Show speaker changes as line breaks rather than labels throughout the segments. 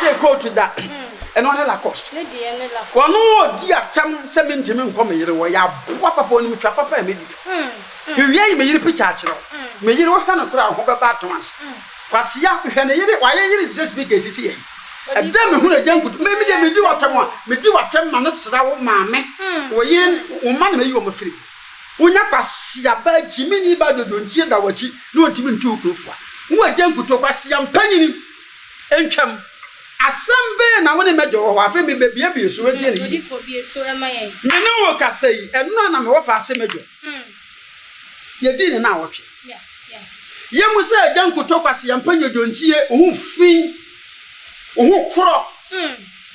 say go to that. And on la cost. One more dear some 70 men come here where ya papa on me papa me. You yay me picture. Me you don't have a crowd over back to us. Kwasia when why you just because is here. And damn who a young good maybe they do what I want. Me do what I'm not slow, mammy. Or yen, man, may you am free. When you pass ya bad Jimmy, but you don't hear that what you don't even too close. Who a young good to pass young penny and come. As some bear now when I met your wife, me baby, so am I. You know what I say, and none of our cemetery. You didn't know. You must say, young could talk as young penny don't hear who fee. Who crop?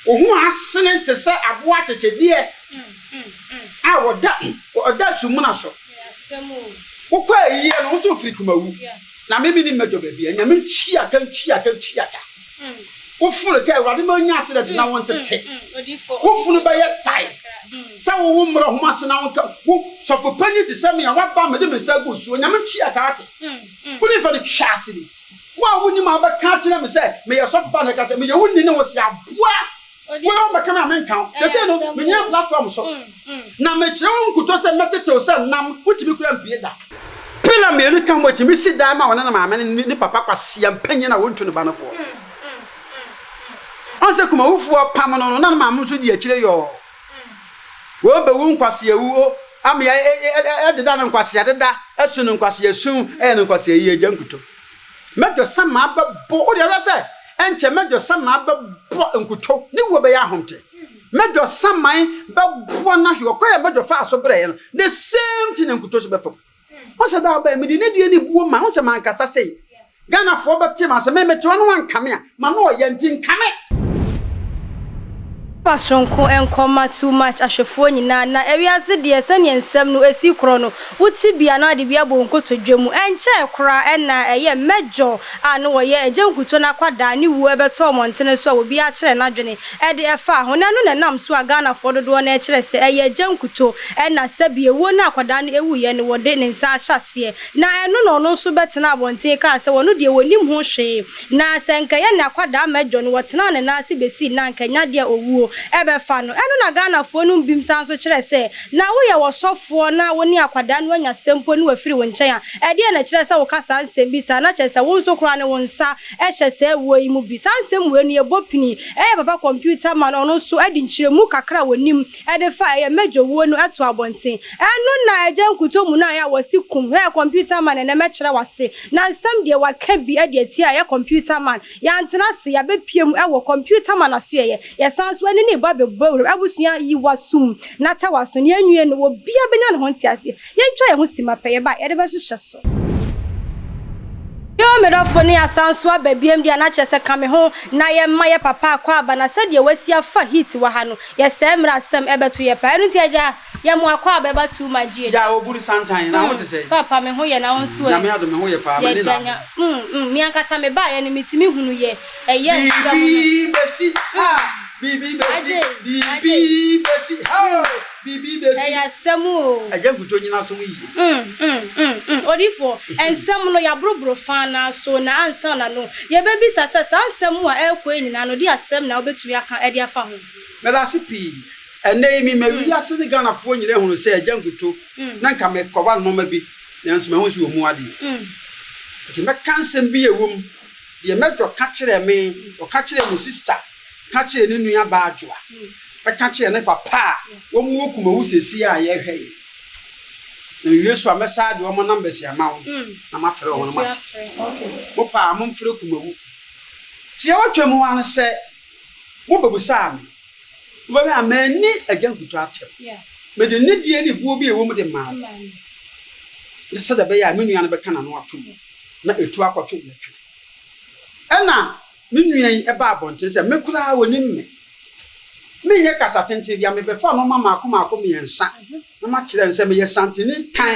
Who has sent to say I've watched it, dear? I would die or that's Sumaso. Who quite a year and also free Kumu. Now, maybe the major baby, and I mean, chia. Who full of care, rather than answer that I want to take. Who full by your time? Some woman of Massana who suffer penny to send me a what family and so good, so I'm a chia cat. Who live for the chassis? Why wouldn't you have catching them and say, may a soft panic as me? You wouldn't know what's your what? Well, my cameraman count. They say, no, we have platform so. Now, make your own good to method to send them, which you couldn't be that. Pillar me, come with me, sit down, and my man and papa see a penny I want to the banner for. Answer come over for Pamano, none of my mums with the actually your. Well, but won't pass you. I mean, I did not pass yet, as soon as soon, and pass a year, Nkuto. Make your son my boy, the other side, and make your son my boy and could talk, you will be a hunter. Make your son mine, but one night you acquire about your fast of brain, the same thing in Kuto's before. What's that by me? Didn't any woman, what's a man, as I say? Ghana for but Tim as a member to one come here, Mamma, Yantin come here.
Pasonko enkoma too much ashefo nyina na ewiase de sane ensem no esi krono wuti bia na de bia bo nkoto dwemu enche kora ena eye mejo anu wo ye eje nkuto na kwada ni wu ebeto montene so obi a kire na dwene e de efa ho na no na nam so agana fododo na e kire se eye eje nkuto ena sabie wo na kwada na ewu ye ne wode ne nsa ahyase na eno no so betena abonten ka se wono de wonim ho hwe na senka ye na kwada mejo no wotena ne na ase besi na nkanya de owu ebe fa no eno na Ghana fo no bim san so kire se na wo ye wo sofo na woni akwada no anya sempo no afiri wo nchen a e de na kire se wo kasa nsem bi sa na kire se wo so kura ne wo nsa e hye se wo yi mu bi san nsem we no ye bopini papa computer man ono so adi nchiremu kakra wonim e de fa ye mejo wo no ato abonten eno na eje nkuto mu na ya wasi kum he computer man ne me kire wase na nsem de wa ka bi ade ati a ye computer man ya ntena se ya be piem e wo computer man aso ye san so ani ne ba abusuya yi wasum na ta waso ne anwie no obi abenya ne ho ntiase ye ntwa ye ho sima peye ba ye de be hyehyɛ so yo medofo ne asanso ababiem dia na kyese kame ho na ye maye papa akwa aba na se de wasi afa hit wa ha no ye st〇rms ebeto ye pa enu ti aja ye mo akwa aba ba tu magie
ya oburu santan na what say
papa me ho ye na wonso
na me ado me ho ye pa me na
mi ankasa me ba ye ne mitimi hunu ye eye
bibi besi bibi besi bibi besi ha bibi besi
ya semu
aja Nkuto nyina so yi
odifo ensem no ya brobro fana so na ansa na no ye bebi sasa sansem a ekwo nyina no di asem na obetumi aka e di afa ho
me la sipi ene mi mawi ase ni Ghana fo nyire hunu se aja Nkuto na nka me koba no ma bi nanso me ho si omu ade ti me kansem bi ewum de mejo ka kire me o ka kire me sister ka kire ni nua ba adwoa ka kire ne papa wo mu okuma wo sesi a ye hwe na Yesu amesa de wo mo number si ama wo na ma fere wo no ma wo pa mo mfere kuma wo ti e wotwem wa no se wo bebusa me wo be amani aja Nkuto atem me de ne die ni buo bi e wo mu de ma de se da be ya me nua no be kana no atom na etu akotwe na twe ena me nua yi e ba abonte se me kura woni me nye kasa tente bia me be fa no mama akoma me yensa na ma kire nse me ye santini kan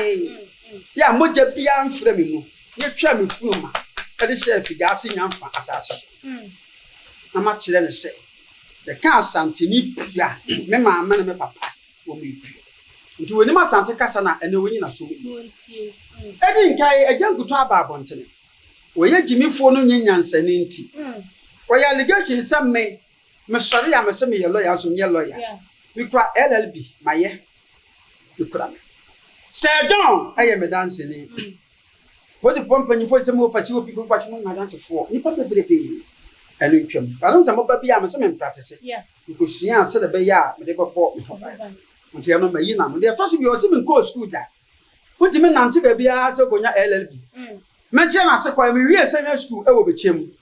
ya moja bia mfre me mu ye twa me funu ma e de chef gasi nyamfa asase na ma kire ne se de ka santini bia me mama na me papa wo me fi nti woni ma sante kasa na ene woni na so edi nkai aja Nkuto aba abonte wo ye jimifo no nyanyansane nti Oya allegation some me sorry am say me lawyer so me lawyer. We cry LLB my ye. You cry me. Sir John, I am a dancing. What the phone penny for some of us people watching my dance for. You probably pay. And you can. I don't some baby am some practice. Because she answered the bay yard, but they were bought me. Until I know my yin, they are possibly your seven course school that. What do you mean until baby has a gonya LLB? Mention as a quite real senior school, I will be chim.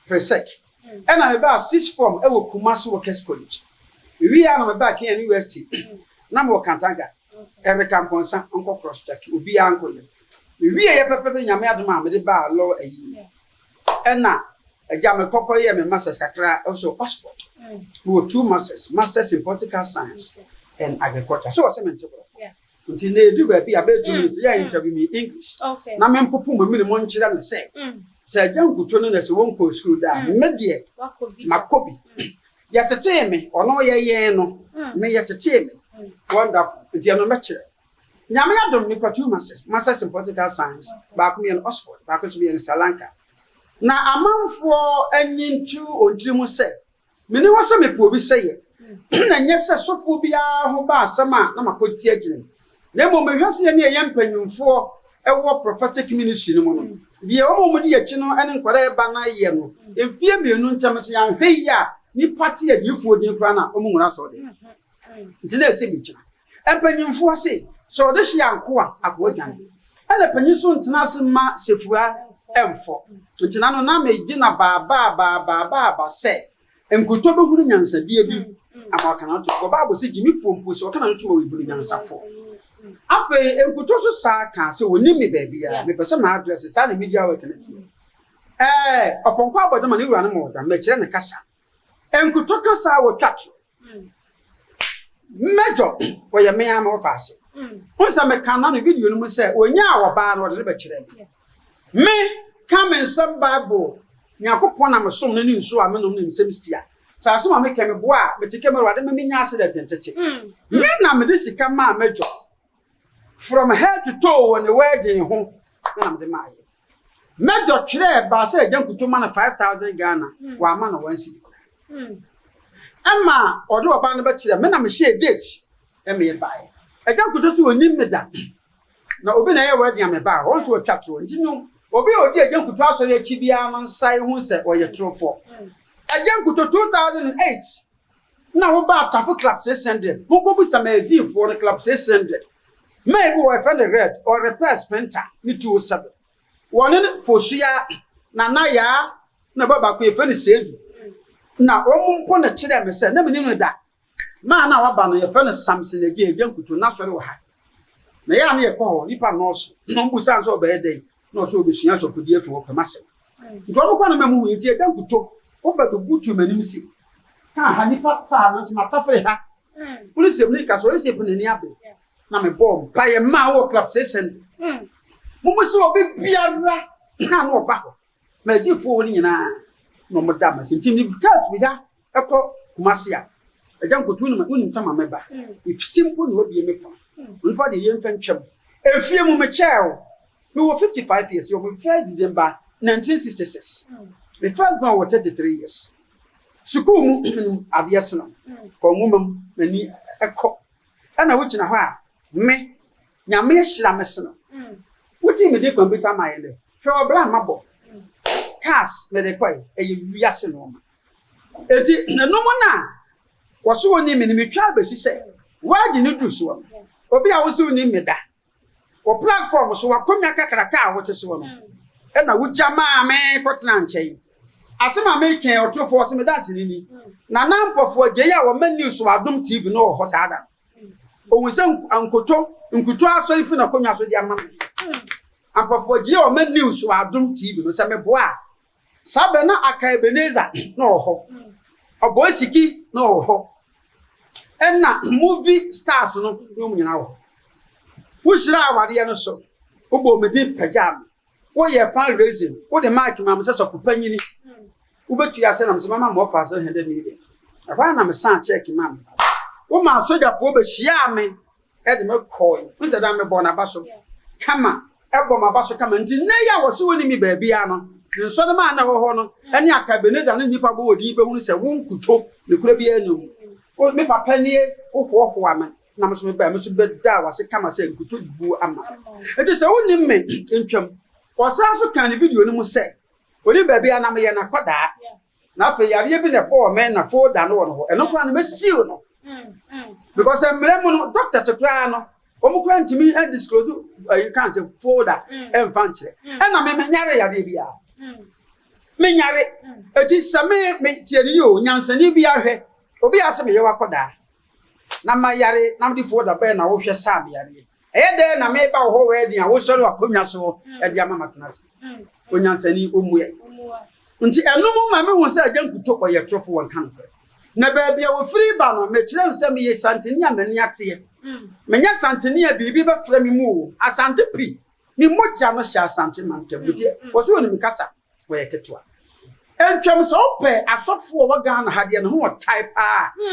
Presec. And I'm about 6th form, I will Kumasu Workers College. We are back here in university. Number Kantaga. Every campus, Uncle Cross Jack, will be uncle. We are preparing your madam with the bar law a year. And now, a Jama Coco, and Masters Kakra, also Oxford, who were 2 masters in political science and agriculture. So, I'm in trouble. Until they do be a bit to me, interview me English. Okay. Now, I'm Pupum, minimum children say. Say, young Kutono, as a won't go school down, Media, Makobi. Yet a tame me, or no, ye no, may yet a tame me. Wonderful, the other lecture. Yamia don't make 2 masters in political science, back me in Oxford, back me in Sri Lanka. Now, a month for any 2 or 3 months say, Many was some poor be say it. And yes, so phobia, who bar summer, no, my could take him. Then, when we have seen a young penny for a war prophetic ministry. The old dear chino and whatever banner yellow. In fear me, no time as young, hey, ya, ni party at you for the crana among us all day. Today, signature. And penny for say, so this young qua, a quagan. And the penison tenacin ma sefua M4. Until I know me dinner ba say. And Nkuto who nyansa dear be about cannot go Bible say Jimmy phone push or cannot to we bring nyansa for. Afe Nkuto so sa can say we name me baby me person my address is the media work na upon kwa bottom man you run more than me kire ne kasa. Nkuto kasa wo twatro. Major for your me am office. Once I can na video no say onya awoba no de be kire me come in some Bible. Nyakopon na mesom na ni nso a menom ni nsem stia sa aso ma meka me bo a metike me rade me nya accident entete me na me de sika ma mejo from head to toe on the wedding ho na me de ma ye mejo kire ba se Agya Nkuto ma na 5,000 Ghana wa ma na 1 cedi ama odo oba no ba kire me na me share date e me ba ye Agya Nkuto so onim me da na obi na ye wedding am ba won to atwatro nti no Obi odi Agya Nkuto asori achi bia man sai hu se oye trofo. Agya Nkuto 2008 na wo ba Tafu Club 600. Moko bu samezi for the Club 600. Maybe we find a red or repair sprinter ni 207. One for suya na ya na baba ko e fe ni sedu. Na omumpo na kire me se na me ni da. Ma na wa ba no ye fe no Samson Agya Nkuto na sori wo ha. Na ya na ye ko ho nipa no so. No bu san so be dey. No so be sua so fudie for kwamase nto no kwa na mamu yi Agya Nkuto o ba do butu manim si ka ha nipa fa no se matafre ha police em ni ka so ese penani abe na me bomb pa ye ma wo Club 600 mumu se obi biara na no ba ho ma zi fo ni nyina no mo da ma se ntim ni ka fi ya ekọ kumase a Agya Nkuto no ma ntama me ba if simple no obi me pa nfa de ye mfa ntwam efie mu me cheo. We were 55 years. You were 1st December 1966. The first born was 33 years. Sukumu abiasno. Ko mumam nani ekọ. Ana wo gina ho a me nyame hyira mesno. Wuti me de computer my ende. Hwe obra mabo. Cars me de kwai wiase no ma. Eti na no mo na wo so oni me ni metwa abesi se. Wa di ni du so. Obi a wo so oni me da. O platform so wakonya kakraka wote so no e na wugya ma me potena nkyɛn asema me ken otofo se me dance ni na nampofo agye ya wo mani so adom TV no ho saada ohun se Nkuto asori fi na konya so di ama ampofo agye wo mani so adom TV no se me boa sabe na aka Ebeneza no ho obo siki no ho enna movie stars no no nyina ho Wushira awade no so ubo medi pagam wo ye fundraising wo de mark ma mse so panyini wo betu ya se na mse mama mo fa so hende mi de aba na me san check mam wo ma soja fo be hia me e de me coin nse da me bo na baso kama e bo ma baso kama nti ne ya wo so woni mi ba bia no nso na ma na ho no ene akabeneza ne nipa bo odi be hunu se wo Nkuto ne kura bi anum o me papa nie wo ho ama na mso me ba mso be da wase kama se Nkuto bu ama enti se wo nim me ntwam wasa so kan video ni mu se oni ba bia na me ye na koda na fe yare bi ne bo me na folder no ho eno kwa na me seal no because emremu no doctor se kra no omukura ntimi e disclose you can say folder en fanchire na me nyare yare bia me nyare eti same me tieni yo nyansani bia hwe obi ase me ye wakoda na ma yare na me folder be na wo hwe sa me yare de na me ba ho we dia wo sori akonwa so e dia mama tenase onyansani omuye nti enum ma me hu se Agya Nkuto koye trofo won kan na ba bia wo free ba no me kire nsem ye santini amani ate menya santini ya bibi ba fra mi mu asante pi mi moja no sha asante mantabuti wo so ni mikasa wo ye ketwa entwem so pe asofo wo ga na hade no ho type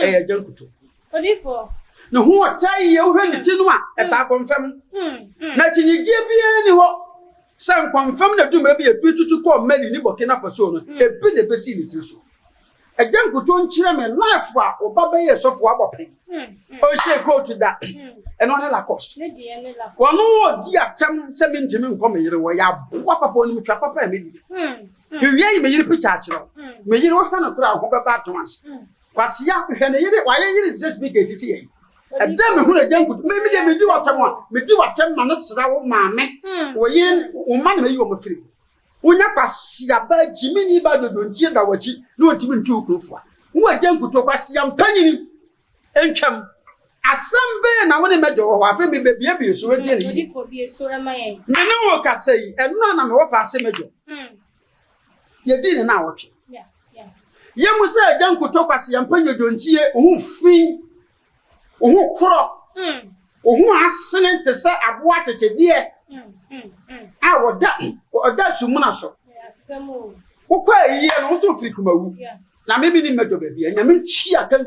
Agya Nkuto
odifo
no ho tai ye wo hwani ti no a esa confirm na tinyigie bia ni ho san confirm na duma bia tutu ko mali ni Burkina Faso no ebi ne besi ni ti so Agya Nkuto nkyere me life wa obaba ye sofo abopen o she go to that and on la cost ne die ne la ko no di atam se me ntimi nko me yire wo ya boa papa ni twa papa me di wie me yire picture akiro me yire wo hana kura ho baba atons kwase ya hwe ne yire wa ye yire Jesus speak esisi ye edem hu Agya Nkuto me di watam a me di watam ma no sra wo maame wo yire wo ma na me yi wo mafiri unya kwase ya ba jimi ni ba dodo ntie da wachi no ntimi ntu ukrofo wo Agya Nkuto kwase ya mpanyini entwam asambe na woni mejo ho afa me bebie bi so wetie ni
odifo bi so emaye
me no wo kasei eno na me wo fa ase mejo ye di ni na wotwe ye mu se Agya Nkuto kwase ya mpanyo donchie ohu fi ohu kro ohu asene te se aboa tetedie a woda sumuna so
asemo
wo kwa yiye no so firi kumawu na me ni mejo bebie nya me chi aka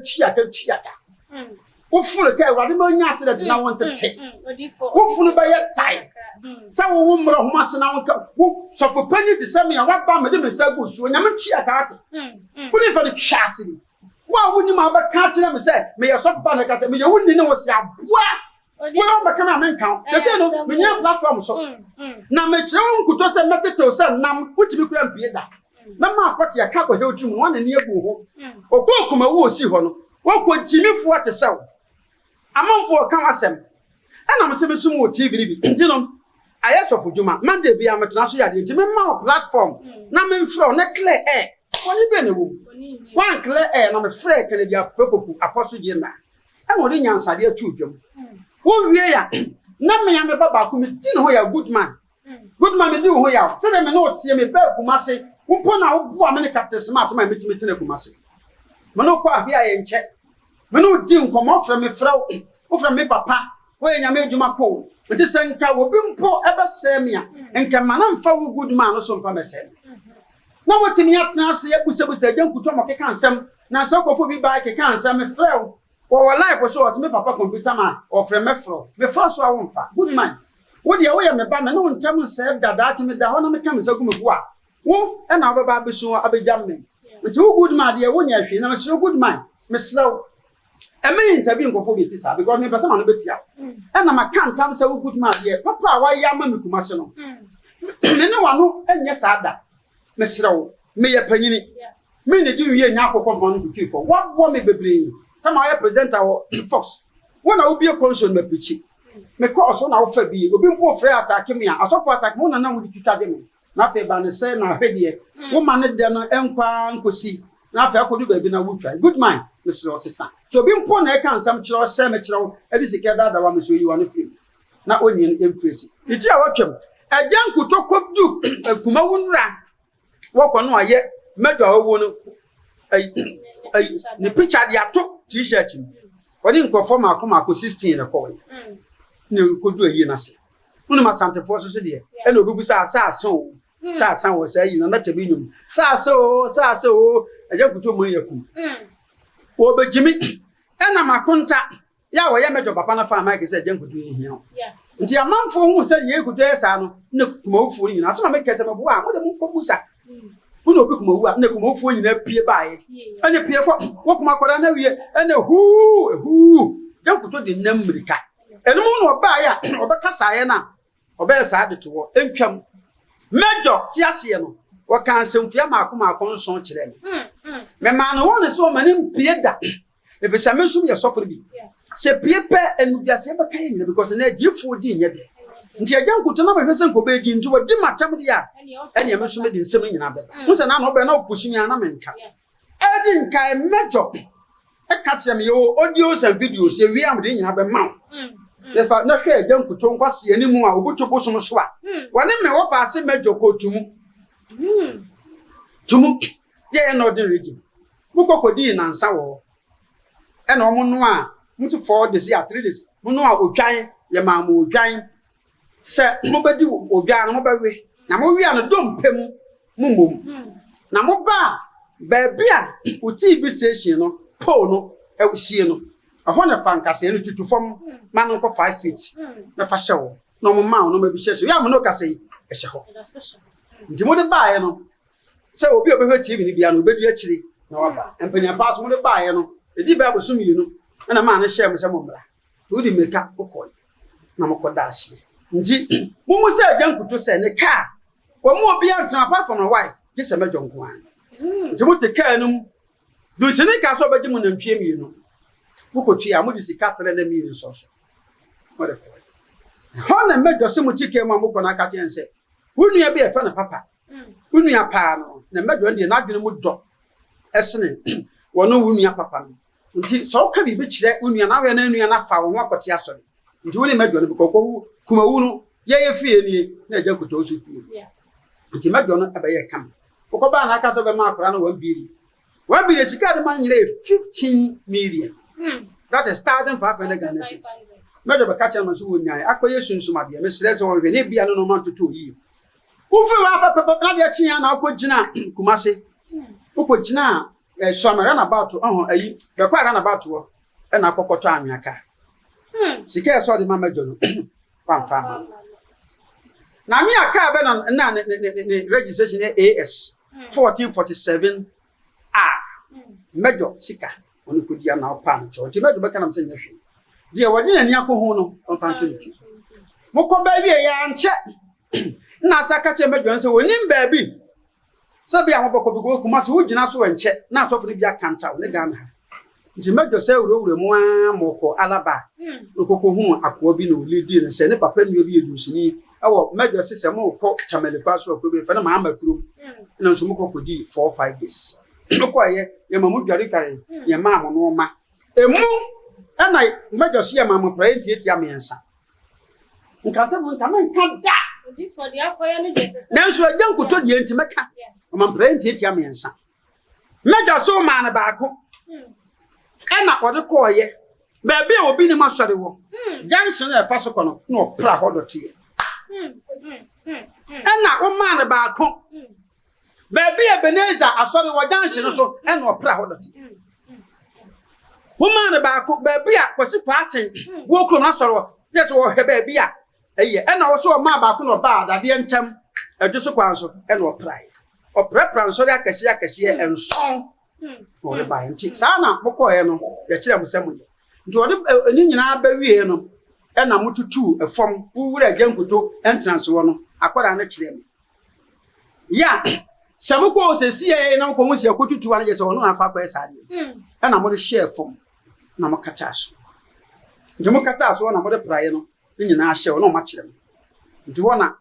wo funu kai wade ma nya ase dat na won tete
odifo
wo funu ba ye tai sa wo mra homa se na won ka wo sofo panyi de se me ya wa ba me de me sa go su nya me chi aka ate wo ni fa de twase wa wo ni ma ba ka kire me se me ye sofo ba na ka se me ye wo ni ne wo se aboa wo ba kana me nkan se se no me nya platform so na me kire wo Nkuto se metete se nam wo ti bi kura mpie da na ma akote ya ka ko he otu mo na ne egu ho okokuma wo osi ho no wo ko jimifo ate sawo amanfo kan asem ana mse besum wo TV bi ntino ayesofo djuma Monday bia metena so yade ntime ma platform na me mfro na clear air woni be ne wo wan clear air na me frɛ Kennedy Afepoku apostle genda ana odi nyansade atu dwom wo wie ya na me ya me baba ku me di no ya good man me di ho ya se de me no tie me ba kumase wo pona wo bo amene captain smart ma metime tene kumase me no kwa ahia ye nche me no di nkomo fra me fra wo fra me papa wo enya me adwuma ko nti senka wo bi mpo ebese me a enka mana mfa wo good man no so mfa mese na wotimi atena se ebusebusa Agya Nkuto mo keka ansem na se kofo bi ba keka ansem me fra wo life so what me papa computer man o fra me fra so a wo mfa good man wo de wo ye me ba me no ntam se dada ati me da ho na me ka me sagu me fu a wo e na baba abesu abegyam me nti wo good man de wo nya hwe na me se good man me slow eme interview nkofo bi ti sa because me person no betia e na maka ntam se wo good man de papa wa ya ma me kumase no me ne wa no enye sa da me srew me ye panyini me ne di wie nya akokọ no ku fo wo me bebre tama ya presenter wo Fox wona obi e console me pichi me ko so na wo fa bi obi mpo frɛ attack me a asofo attack mo na wo di twitwa de me na fe ba ne se na hwede wo ma ne de no enkwa nkosi na fe akodu ba bi na wutwa good man me srew sesa so bi mpo na e kan sam kyerɛ se me kyerɛ edi sika da wa me so yi wa no fi na onye empress iti a watwam Agya Nkuto kobdu kuma wunra woko no aye mejo awu no ni picture dia to t-shirt mi woni nkofo mako 16 na ko ni kodu ayi na se unu ma santefo so de e na obigu sa wo sa yi na tabi nyum sa o Agya Nkuto mo yaku wo bejimi e na makonta ya wo ye mejo papa na fa ma ke se Agya Nkuto ehia nti amanfo hu se ye Nkuto esa no ne kuma ufuri nyina so ma me kese mabo a mo de mo kobusa Uno bi kuma wu na kuma ofuo nyina pie baaye ene pie kwa wokuma kwara na wie ene hu Nkuto de nam mirika eno mu no baaye a obeka saaye na obe saa de to entwam major ti ase no waka ansemfia maako nso kire me ma no won so mani pie da efe same sum ye sofo bi se pie pe enu biase be kan ni because na diefo di nye de nti Agya Nkuto na be se nko di nti wodi matam di a ene me so me di nsem nyina be wo se na no be na opushi nya na menka edi nkai major e ka kire me yo audios and videos e wi am de nyina be ma lefa na hwe Agya Nkuto nkwase animu a obuto bosom so a wone me wo fa ase major ko tumu ye no din region mukokodi na nsa wo e na omo no a musu 4 days ya 3 days no a odwan ye ma mo odwan se mo bedi odwan no bawe na mo wi an dompem mumom na mo ba a o TV station no pole no e sie no aho na fankase no tutufom ma no ko 5 feet na fa hyewo no mo ma no ma bi hyeso ya mo no kase e hyeho ndi mo de baaye no se obi obehwe TV ni bia no obedi akiri na waba empanya pass mo de baaye no edi ba bosum yinu na ma na hye mo se mo mra to di meka okoi na mo koda ahye ndi mo mo se Agya Nkuto se ne ka wo mo obi antra apart from my wife je se mejo nko an ndi mo te ka num do se ne ka so obaji mo na ntwie mienu mo kotu ya mo di sika 300 so mo de ko ho na mejo se mo chike mo mo kona ka chen se unu ya bi e fa na papa unu ya pa no na mejo ndi na adwene mu do esene wono unu ya papa no nti so ka bi kire unu ya na we na unu ya na fa wo akote asori nti woni mejo no bikoko kuma wu no ye fie nie na Agya Nkuto so fie nti mejo no abaye kam okoba na aka so be ma akora no 1 billion sika de man nyire 15 million that is 1,500 Ghana cedis mejo be ka chen so wonyan akoye sunsuma de me sere se won hwe ne bia no man toto yi ufi wa papa na de chia na akogina kumase ukogina somara na about ayi be kwa na about wo e na akokoto anwaka sika so de ma mejo no pamfa na mi aka be na registration AS 1447 mejo sika oni kodia na opa no cho ti mejo be kana mse nyahwe die wodi na ni akohu no onfanto ntu moko ba bi ya nche na saka che mejo nse woni mba bi so bia moboko bi go kuma se wugina so nche na asofo ni bia kanta ne Ghana nti mejo se wuro mu a moko alaba okoko hu akwo bi no ledi ne se ne papa ni obi edusini awo mejo se mo ko chamelefa so ko bi fa na ma amakuru na nso moko kodi 4-5 days okoye ye mamu dware kare ye ma mo no ma emu ana mejo se ye ma mo prayer enti amiensa nka se mo nka man kada odi for the akoye no de se na nso Agya Nkuto de enti meka mo prayer enti amiensa mejo so ma na baako ana ode koye ba bi obi ni masore wo junction e fa so kono na opra hodotie ana o ma na baako ba bi Ebenezer asore wo junction so ana opra hodotie wo ma na baako ba bi a kwasi paten wo kro na asore wo yes wo he ba bi a eye ana wo so ma baako no ba adade entam adwo kwan so ana opra nso de akese enson ode ba nti sana mokoye no ya kire musemu ye nti ode ni nyina ba wie no e na mututu efom wura Agya Nkuto entrance wo no akoda na kire me ya samoko osesi ye na ko musi akotutu wa na je se wono na akwa esa de e na mo de share fom na mo kata aso nti mo kata aso na mo de praye no nyina ahye wo no ma kire me nti wo na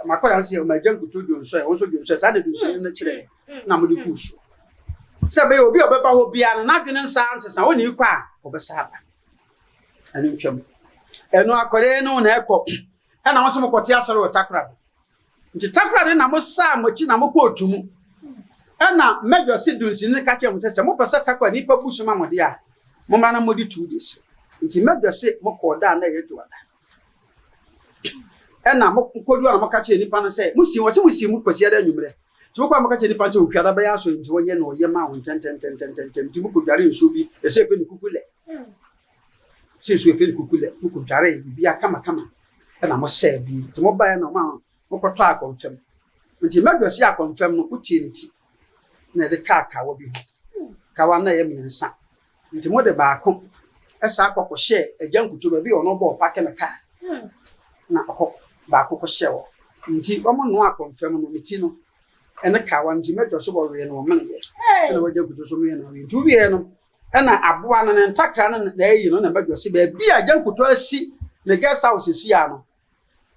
makoda nse ma Agya Nkuto do nso e won so do nso sa de do nso na kire na mo de kusu sebe obi obeba ho bia na dwene nsa ansesa woni kwa obesa aba ani ntwam eno akore no na ekọ na wo so mokote asoro otakra nti takra na mo sa mochi na mo kotumu na mejo sidunsi ne ka kem se mo pesa takra ni pa busu ma mode a mo mra na modi 2 days nti mejo se mo ko da na ye joda na mo kodu na mo ka che ni pa no se musi wo se musi mu kwasi da nwumre ti mo kwa mo ka che ni pa se okwiada ba ya so nti wonye no ye ma won ten ti mo ko dware nso bi e se fe ni kukule se so fe ni kukule mo ko dware bi ya kama na mo se bi ti mo ba ya no ma mo ko to akonfem nti medwo si confirm no utie ne ti na de ka wo bi ka wa na ye miensa nti mo de baako esa akokko share Agya Nkuto ba bi ono bo pake me ka na akokko baako ko share wo nti omo no confirm no meti no ene ka wa nti medwo so bo we no me ye ene Agya Nkuto so me na we nti we no ena aboa no ntakra no na yi no na medwo se ba bi Agya Nkuto asi na guest house si ya no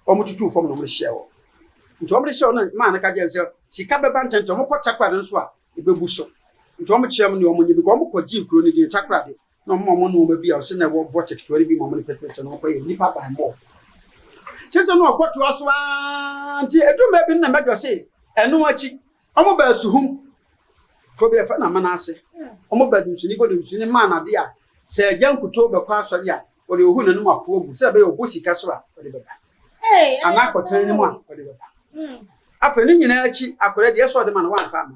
omo tutu fom no mo share wo nti omo share no ma na ka je se sika beba ntento mo kwatakra no so a ebebu so nti omo kyerem ne omo nyi bi ko omo kwaji kuro ne di takra de no mo no ma bia o se na wo budget to bi mo no pete no ko ye nipa ba mo chese no okoto aso anti eduma bi na medwo se eno achi omo ba suhum ko be fa na manase omo ba du suni ko du suni ma na de a se Agya Nkuto be kwa asori a o de ohu na no apo ogu se be obo sika so a o de beba ana ko tren ni mo a o de beba afa ni nyina achi akore de so de ma na wan fa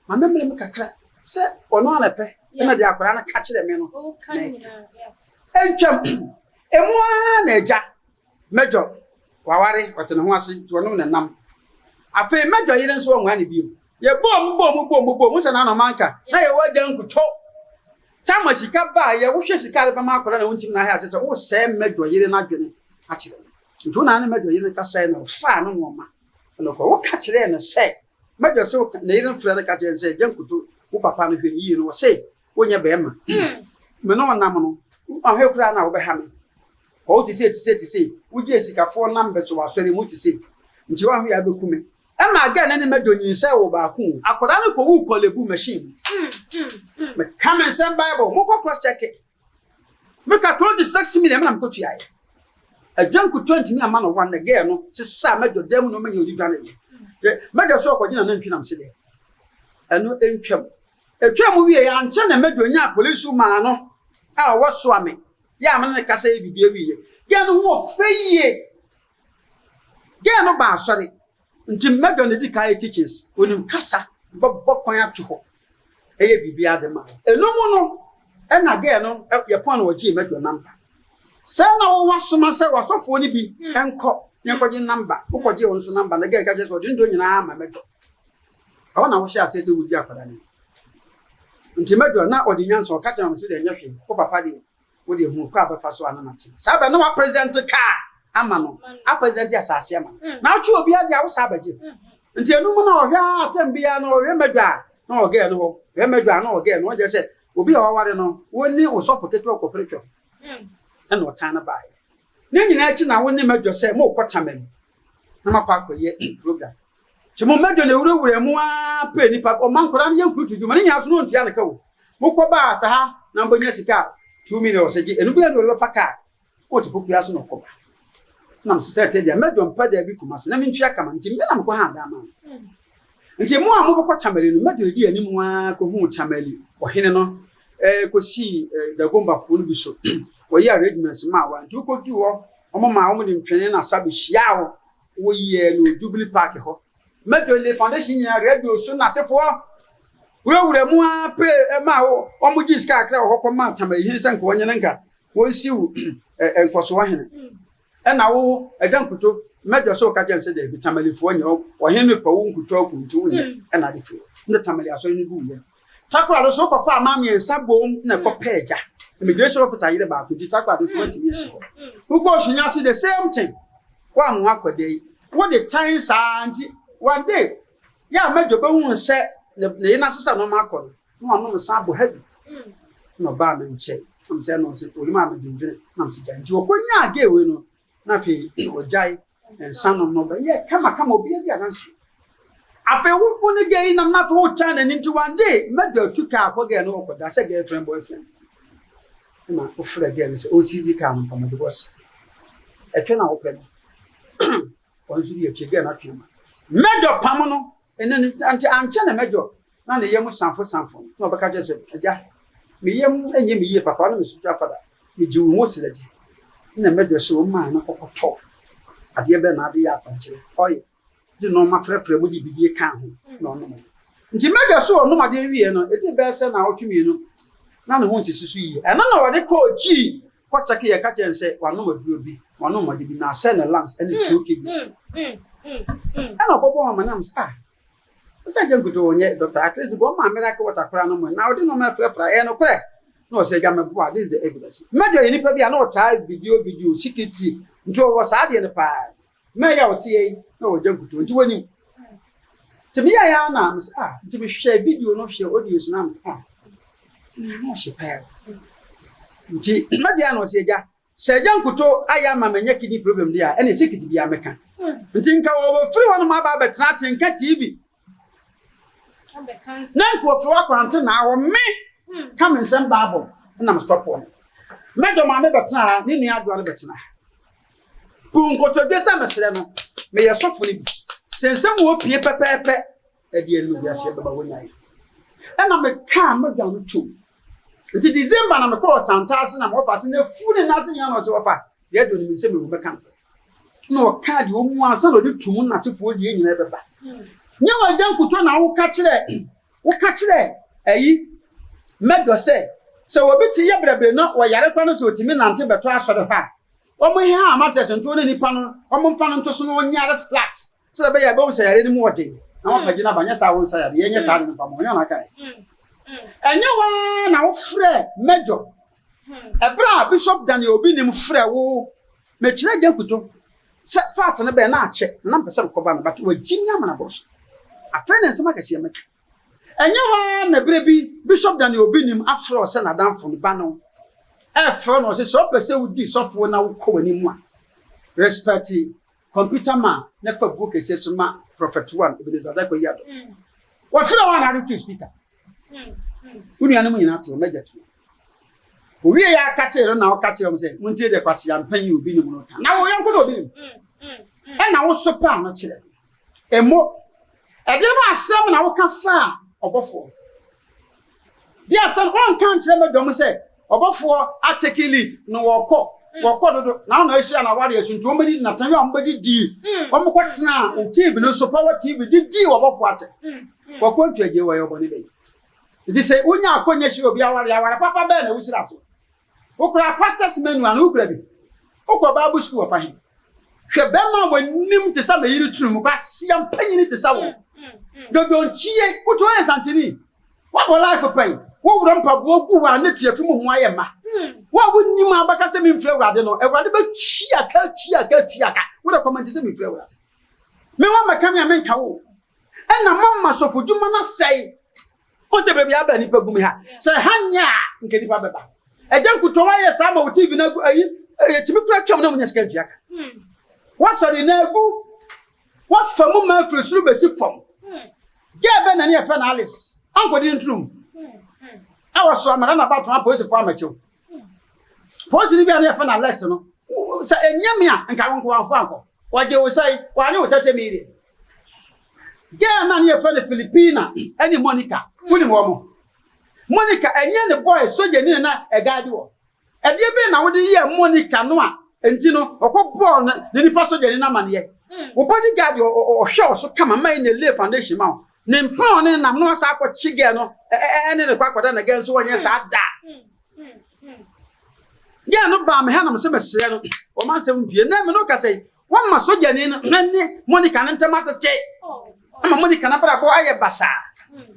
ma memle me kakra se ono ana pe na de akora na ka kire me no entwam emua na Agya medwo waware wote ne ho ase to no na nam afa medwo yire nso onwa ne biom ye bom se na no manka na ye Agya Nkuto chama sika ba ye wo hwe sika ba ma akora na wontim na ha ase se wo se medwo yire na dwene a kire nto na ne medwo yire ka sai na fa no no ma no ko wo ka kire na se medwo se na yire mfra na ka kire se Agya Nkuto wo papa no hwe yi no wo se wonya be ma me no nam no ahwe kura na wo be ha me ko ti se uje sikafo number so wasori mu ti se nti wa hwe ya bekume e ma aga na ne medwo nyinsa wo ba ku akoda no ko wu kolebu machine me come and send bible mo ko cross check me ka 26 million na mko tuaye Agya Nkuto 20 million man one again no se sa medwo dem no manya odi dwane ye medwo so ko gina na ntwi nam se de eno entwam etwam wie ya nche na medwo nya police ma no a wo so ame ya me ne kasa e bibie wiye ge no ho feye ge no ba asori nti medwo ne di kai teachings onim kasa bobokwan atoho eye bibia de ma enumu no e na ge no ye pon no gi medwo number se na wo wasoma se wasofo ni bi enko nyenkoje number ukoje won so number na ge ka je so de ndo nyina ma medwo awu na wo hye asese wudi akwada ni nti medwo na odinyanso o ka tena mso de nyahwe ko papa de wo de hu ko abafa so ananate saba no wa president ka ama no a president asase ama na achu obi ade awo saba je nti enu mu na ohwa atambia no we medwa na oge no ho we medwa na oge no je se obi a waware no woni osofo keto ko pretwo na otana bai ne nyina achi na woni medwo se mo kwatamani na makwa akoye program chimo medwo ne wurawura mu a pe nipa o mankora na yankutu djuma ne nyaso no ntia na kawo mokoba asa ha na mbonya sika 2 million oseji enu bia no fa ka o ti poku aso no koba na msese dia medwo mpa da bi kumase na mentwi aka man nti me na mko ha da ma nti mo a mo bokọ chamali no medwo di ani mu a ko hu chamali o hene no ko si da gomba fu no bi so o ye arrangements ma wa nti ko du wo omo ma omo de ntwene na sabe hia wo wo ye no Jubilee Park ho medwo le foundation ya radio so na sefo wurawura mu a pe ma wo omo gi ska akra ho ko ma chamali hinsa nko onye nka won siu enkoso wa hene na wo Agya Nkuto medwo so ka jense de bi tamalifo nya o hene pa wo Nkuto akuntu nya na de fi nda tamali aso ni bu ye takwa do so ko fa ma me nsabom na ko peja immigration officer yire ba kunti takwa do 20 years ago wo go hwenya so the same thing kwa mu akode yi wo de chance anti one day ya medwo be hu se ne na sesa no makọ no no sa bo heavy no ba me nche am se no se to ma me dindire na se janji wo konya aga we no na fe ojai ensan no ba ye kama obi ya nansi afa wo ne ge nam na fe wo chana ni nti one day medwo tuka akoge no ko da se girlfriend boyfriend na o fra ge se o sizi ka no fa me boss e twe na wo pe no onzu ye chege na twe ma medwo pam no ene anti anche na medwo na ne yemu sanfo no beka je se Agya me yem enye me ye papa no me sutu afada me ji wo siladi na medwo se o ma na kokoto ade be na ade ya panchire oye di no ma frefre mu di bidie kan ho no no nti medwo se o no ma de wie no e di be se na otwemi no na ne ho nsisusu yi ena na wode ko ji ko chake ye ka chen se wano maduro bi wano madi bi na se na lamps ene choke bi so ana bobo mama nam sa say Nkuto onye doctor at least go ma miracle water kora no mo na odi no ma frefra e no kore no say ga me boa this is the evidence media ye nipa bia na o tie video security nto wo sa de ne pa me ya o tie na o Nkuto nti woni timi ya na am sa nti me hwe video no hwe audio so na am sa na she pa nti media no say ja say Nkuto aya ma menye kidney problem dia ene security bia meka nti nka wo free one ma ba betra tenka TV na nko free akwante na wo me come in some Bible na am stop on me do ma me betra ni nua ado betra bu Nkuto de sa mesere no me ye sofo ni bi sensem wo pie pepepe e de enu bi ase baba wonyai na me ka me gwa no tu nti December na me call Santa ase na mo fa se na fu ni na se nya no se wo fa de do ni me se me wo be kan no ka de omu asa no de tumu na sefo de nyina beba nya wa Nkuto na wo ka kire ayi medo se wo biti ye brebre no wo yare kwa no se otimi nante beto asore ha wo mo he amatres nto ne nipa no wo mo mfa no nto so no nyare flat se be ya be wo se yare ni mu ode na wo pagina banya sa wo nsa yare ye nya sa no pa mo nya na kai enya wa na wo frɛ mejo ebra Bishop Daniel obi nim frɛ wo me kire Nkuto se fat ne be na ache na mpese koba no but wa jinya mana boso afene nsema kase meka enya wa na brebi Bishop Daniel obi nim afro se na danfo ne ba no fro no se so pese wudi sofo na wo ko wani mu a respect computer man na fa book ese so ma prophet one Ebenezer Dako yado wa frɛ wa na to speaker unu anu nyina to meja to owie ya akache na o kache o se muntie de kwase ampan obi nim no ta na wo yanko na obi nim na wo so pa no kire emo e de ba asem na wo ka fa obofo di asem on kan kire me dom se obofo atake lead no wo dodo na na ehia na ware asuntu o medi na tan ya o medi di o mo kwetena o TV no so power TV di obofo ate wo kwantwaje wo yo boni be it is say unya akonya shi obi aware papa be na wuchira so okura pastors menu an okura bi okwa Bible school of fine hwe be ma wanim te sa me yiri tunu ba siam panyini te sa wo dodo nchie kuto en santini what go life pain wo wuro mpa bo gu wa na tiafi mu ho aye ma wo wonim abaka se me mfre wrade no ewrade ba chiaka wo da comment se me mfre wrade me wa maka me amenka wo na mamma sofu dwuma na sei o se bebi aba ni pagumi ha se hanya nke ni pa beba Nkuto wa ye sa ma wo TV na ayi etimi kura twam na munya sika ntuaka wa sori na agu wa famu ma frusuru besi fam ge be na ne efa na Alice ankodi ntrum awa so amara na bato apoisi fo amacho poisi ni bia na efa na Alex no sa enyame a nka wonko wanfo anko waje wo sai wa anye wo tete mi ire ge na ne efa na Filipina eni Monica woni mo Monica enye ne boy soja ni na egade wo ede be na wode ye Monica no a enti no okobọ ne nipa soja ni na mane wo bodyguard o hwe so kama mai ne lay foundation ma ne mpon ne nam no asa akọ chige no ene ne kwakwada na genso wonye sa da ya no ba me ha na se mesere no o man se mpie na me no ka sei won ma soja ni no ne Monica ne ntama tete ama Monica na bra ko aye basa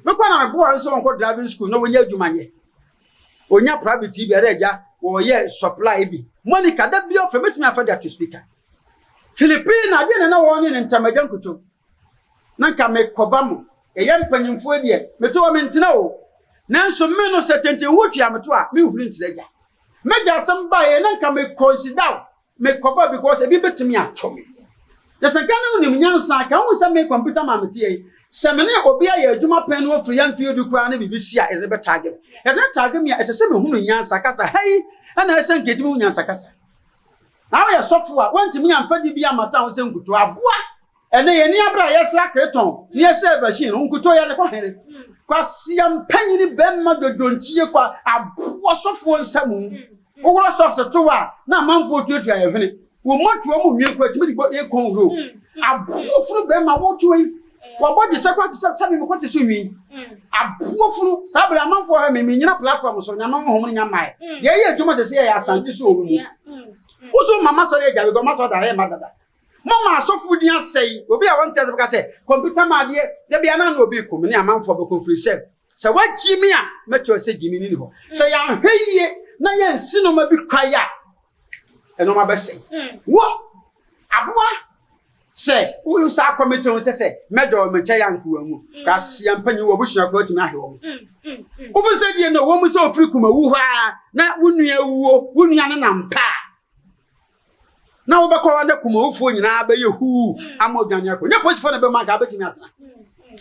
me kwa na me bo so won ko driving school no wonya adwumanye onya private bi ara ja wo ye supply bi Monica da bi ofre metimi afada to speaker Filipina de na wo ne ntamaja Nkuto na nka me koba mo e ye mpanyimfo de me to me ntina o nanso me no setente wotu ameto a me huri ntiraja me ja sam ba ye na nka me consider me koba because e bi betimi atome the second one nyansa ka hu se me computer ma metie semene obi aye adwuma pen no ofri yan field kura na bibisi a e be tagem e de tagem ya ese se me hunu nyansa kasa hey ana ese nketimi nyansa kasa na we software wantimi amfadi bi amata ho se Nkuto aboa ene ye ni abra yesa kreton ni yesa machine Nkuto ya le kwa here kwa siam panyini bemma dodonchie kwa aboa software nsamu wo software to wa na manfo tuatua ye hwene wo motu mu nwie timi di e kon ro aboa furu bemma wo tuwe wa body sekwati sabi me kwati so nwi aboa furu sabra manfo ha me nyina platform so nyama ho mo nyama ye ye adwuma sese ya asante so owu uso mama so ye jawe go ma so da he madada Mama so food ya say obi a want to say computer ma de there be ana no obi kum ni amanfo be ko free say what Jimmy a metro say Jimmy ni ho say ya hweye na ya nsi no ma bi kwaya e no ma be say wo aboa say wo sa committee on say mejo me che yanku amu ka sia mpanyi wo busua ko timi ahwe wo wo say die no wo mu say ofri kum awu ha na wonua wuo wonua ne na mpa na wo be ko wande kum awufo nyina be yehu amodwanya ko nye pochifo na be ma ga betimi atena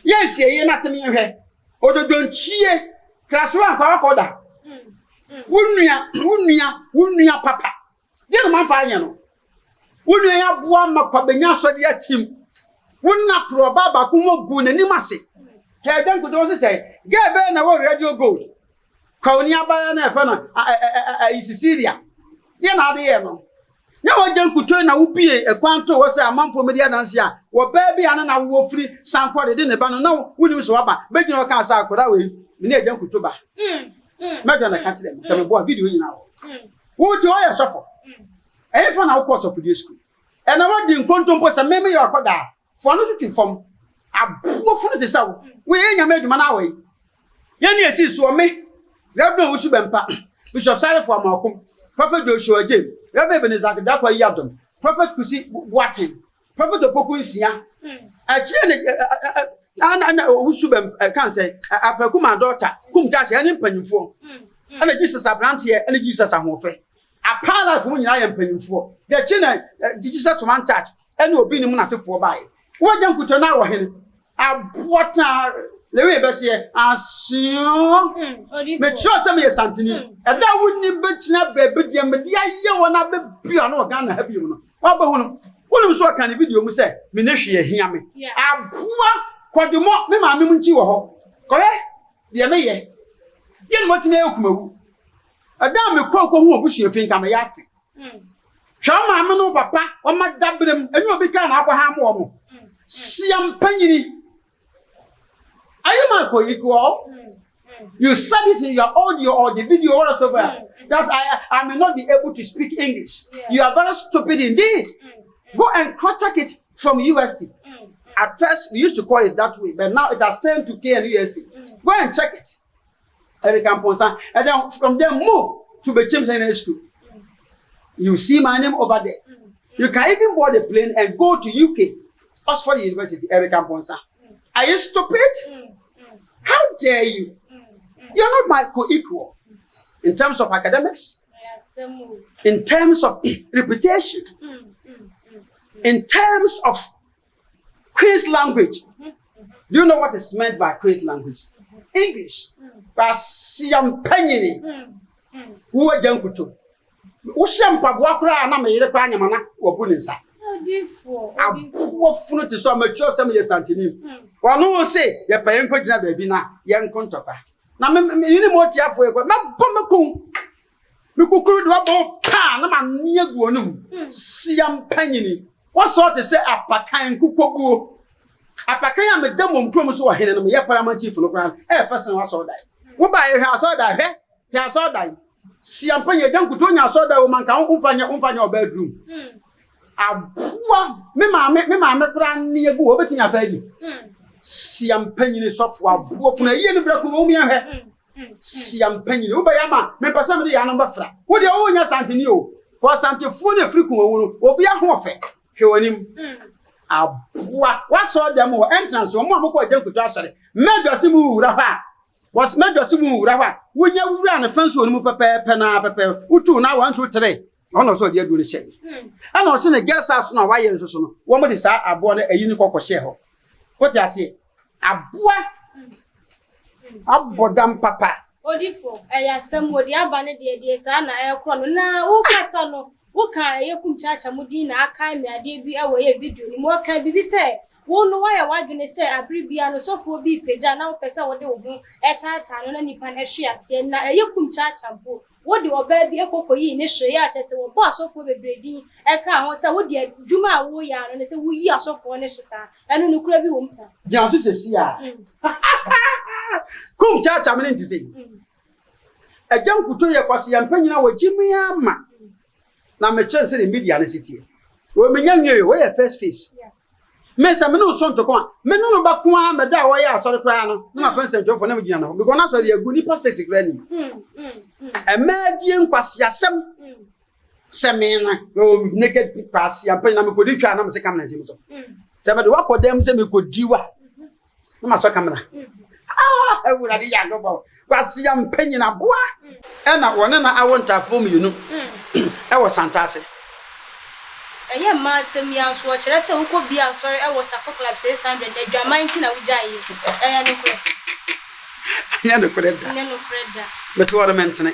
yes ye na se me hwe ododonchie kraso anka wakoda wonua papa je no manfa anya no wonua ya boa makwabenya so de atim wonna pro baba ko mogu nanim ase he dan ko do se say ge be na wo radio gold kwoni abaya na efa na Sicilia ye na ade ye no nya wo jan kuto na wo bie ekwanto wo se amanfo media danse a wo ba bia na wo firi sanko de ne ba no na wonim so waba begina ka asa akoda we me na jan kuto ba media na catch them se me bo video nyina wo ti o ye sofo e fa na wo course of the school e na wo di nkonto mpo se meme ye akoda fo no tutu fom abo funu te sawo we ye nyama adwuma na we ye ne esi so me Reverend Usu Bempa Bishop Sare for Amakum Prophet Joshua James Reverend Benezak Dakwa Yadom Prophet Kusi Watin Prophet Opoku Nsia ana Usu Bempa can say apakuma daughter kum jash any mpanyimfo ana Jesus abrante ana Jesus ahofe apala fu nyina ya mpanyimfo de chine Jesus man church ana obi ni mu na sefo bae wo gyan kuto na wo hene abota lewe be se asio me trust me santini e da wonni betina bebe dia me dia ye wona be bia na Ghana ha bi mu no wa ba hunu wonu so kan video mu se me na hwe hia me aboa kodimo me ma me mu nchi wo ho kore de me ye no tina ekumawu ada me kokko hu obusu efin ka me ya fe hwa ma me no papa o ma dabrem enu obi ka na akwa ha mo mo siam panyini. Are you man co-equal? You said it in your audio or the video or whatever that I may not be able to speak English. You are very stupid indeed. Go and cross-check it from UST. At first, we used to call it that way, but now it has turned to K and UST. Go and check it. Eric Amponsan. And then from there, move to Bechim Secondary School. You see my name over there. You can even board a plane and go to UK, Oxford University, Eric Amponsan. Are you stupid? How dare you? You're not my co-equal in terms of academics, in terms of reputation, in terms of Queen's language. Do you know what is meant by Queen's language? English. Basiam penny. Who are Nkuto? Who shampa wakra na me yere kwa nyamana wobunisa. What fun to so mature some years santini. One no say, ya payen ko gina baby na yan kontopa. Na me ni mo tia fo e ko na bomekum. Me kukuru do abo pa na ma niegu onum. Siam panyini. What sort to say apakan kukobuo. Apakan ya me demo mkrom so wahene no me ya parliament chief no kran. Person wa so dai. Wo ba ye ha so dai he. Ya so dai. Siam panye dan kuto nya so dai wo man kan umfanya o bedroom. Aboa me ma kra niegu obetinya fa di. Siam panyini sofo aboa funa ye ni braku mo mi ahwe siam panyini wo ba ya ma me pesa me de ya no bafra wo de wo nya santini o ko santifo ne frikun wo obi ahofe hwe wanim aboa wa so dem wo entrance wo mo amko Nkuto asore medwase mu wura ha was medwase mu wura ha wo nya wura na fanso oni mu pepe na pepe utu na 1 2 3 ono so de adu ni hye ana o se ne gesa so na wa ye nso no wo mo de sa aboa na ayi ni kokoshe ho. What you say? Abodam papa.
Odifo, ayasem wodi abane de sa na ekro no na wo kasa no wo kan yekum chacha mudi na aka me ade bi awo ye video ni mo kan bibi se wo no wa ya wadwene se abribia no sofo bi peja na wo pese wo de wo ho etata no na nipa na hwe ase na yekum chacha mpo wodi oba bi ekokoyi ne hwe ya chese wo bo asofo bebredi eka ho se wodi adwuma wo ya no se wo yi asofo ne hwe sa eno no kura bi wo msa
janso se si a kum chacha me nti se Nkuto ye kwase ya mpanyina wo jimi ama na me chense ne media ne sitie we menya nwe we your first face me say me no so ntoko a me no ba ko a me da wo ya asori kra no na fa nsentwo for na me gina no because na so dey agu ni passes kra ni e ma die nkwase asem semena o naked pass ya pa na me ko di twa na me se kam na sim so se me de wa ko dem se me ko diwa na ma so kamera e wura di ya go ba kwase ya mpanyi na boa e na wona na awontafo mu yunu e wo santase
eye ma asem ya so kire se uko bia sorry e waterfall club 600 adwaman ti na wujaye eye no kure
nya no kure da meto ornament ne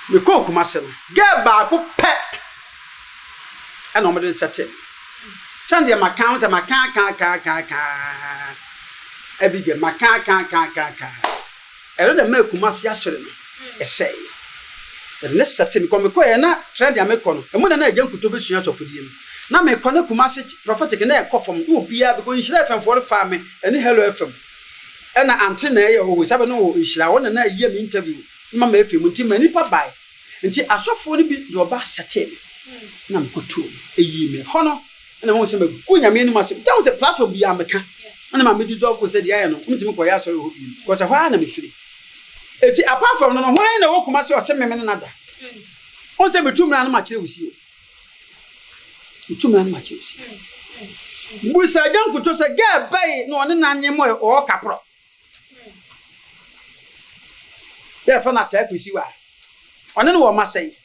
me ko kuma se no ge ba ko pe e no mo de settle sande ma count ma ka ebige ma ka ero de ma kuma se asore no e say the setting come ko e na trend ya me ko no e mo na Agya Nkuto besua sofodie na me ko na kuma se prophetic na e ko fom wo bia because Inshira FM for farm ene Hello FM e na ante na e o sabe no Inshira wona na yie me interview ma ma FM nti ma nipa bai nti asofo ni bi do ba setting na me ko to e yi me hono na mo se me gunya me ni ma se down se platform bia me ka na ma me di job ko se dia ye no mti me ko ya so ho bi because hwa na me firi eti apart from no hwan na wo kuma se o se me na da on se betumra na ma kire wusi o betumra na ma kire wusi busa Agya Nkuto se ga bai no ne na nyemo o kapro ya fa na ta kwisi wa one ne wo ma sei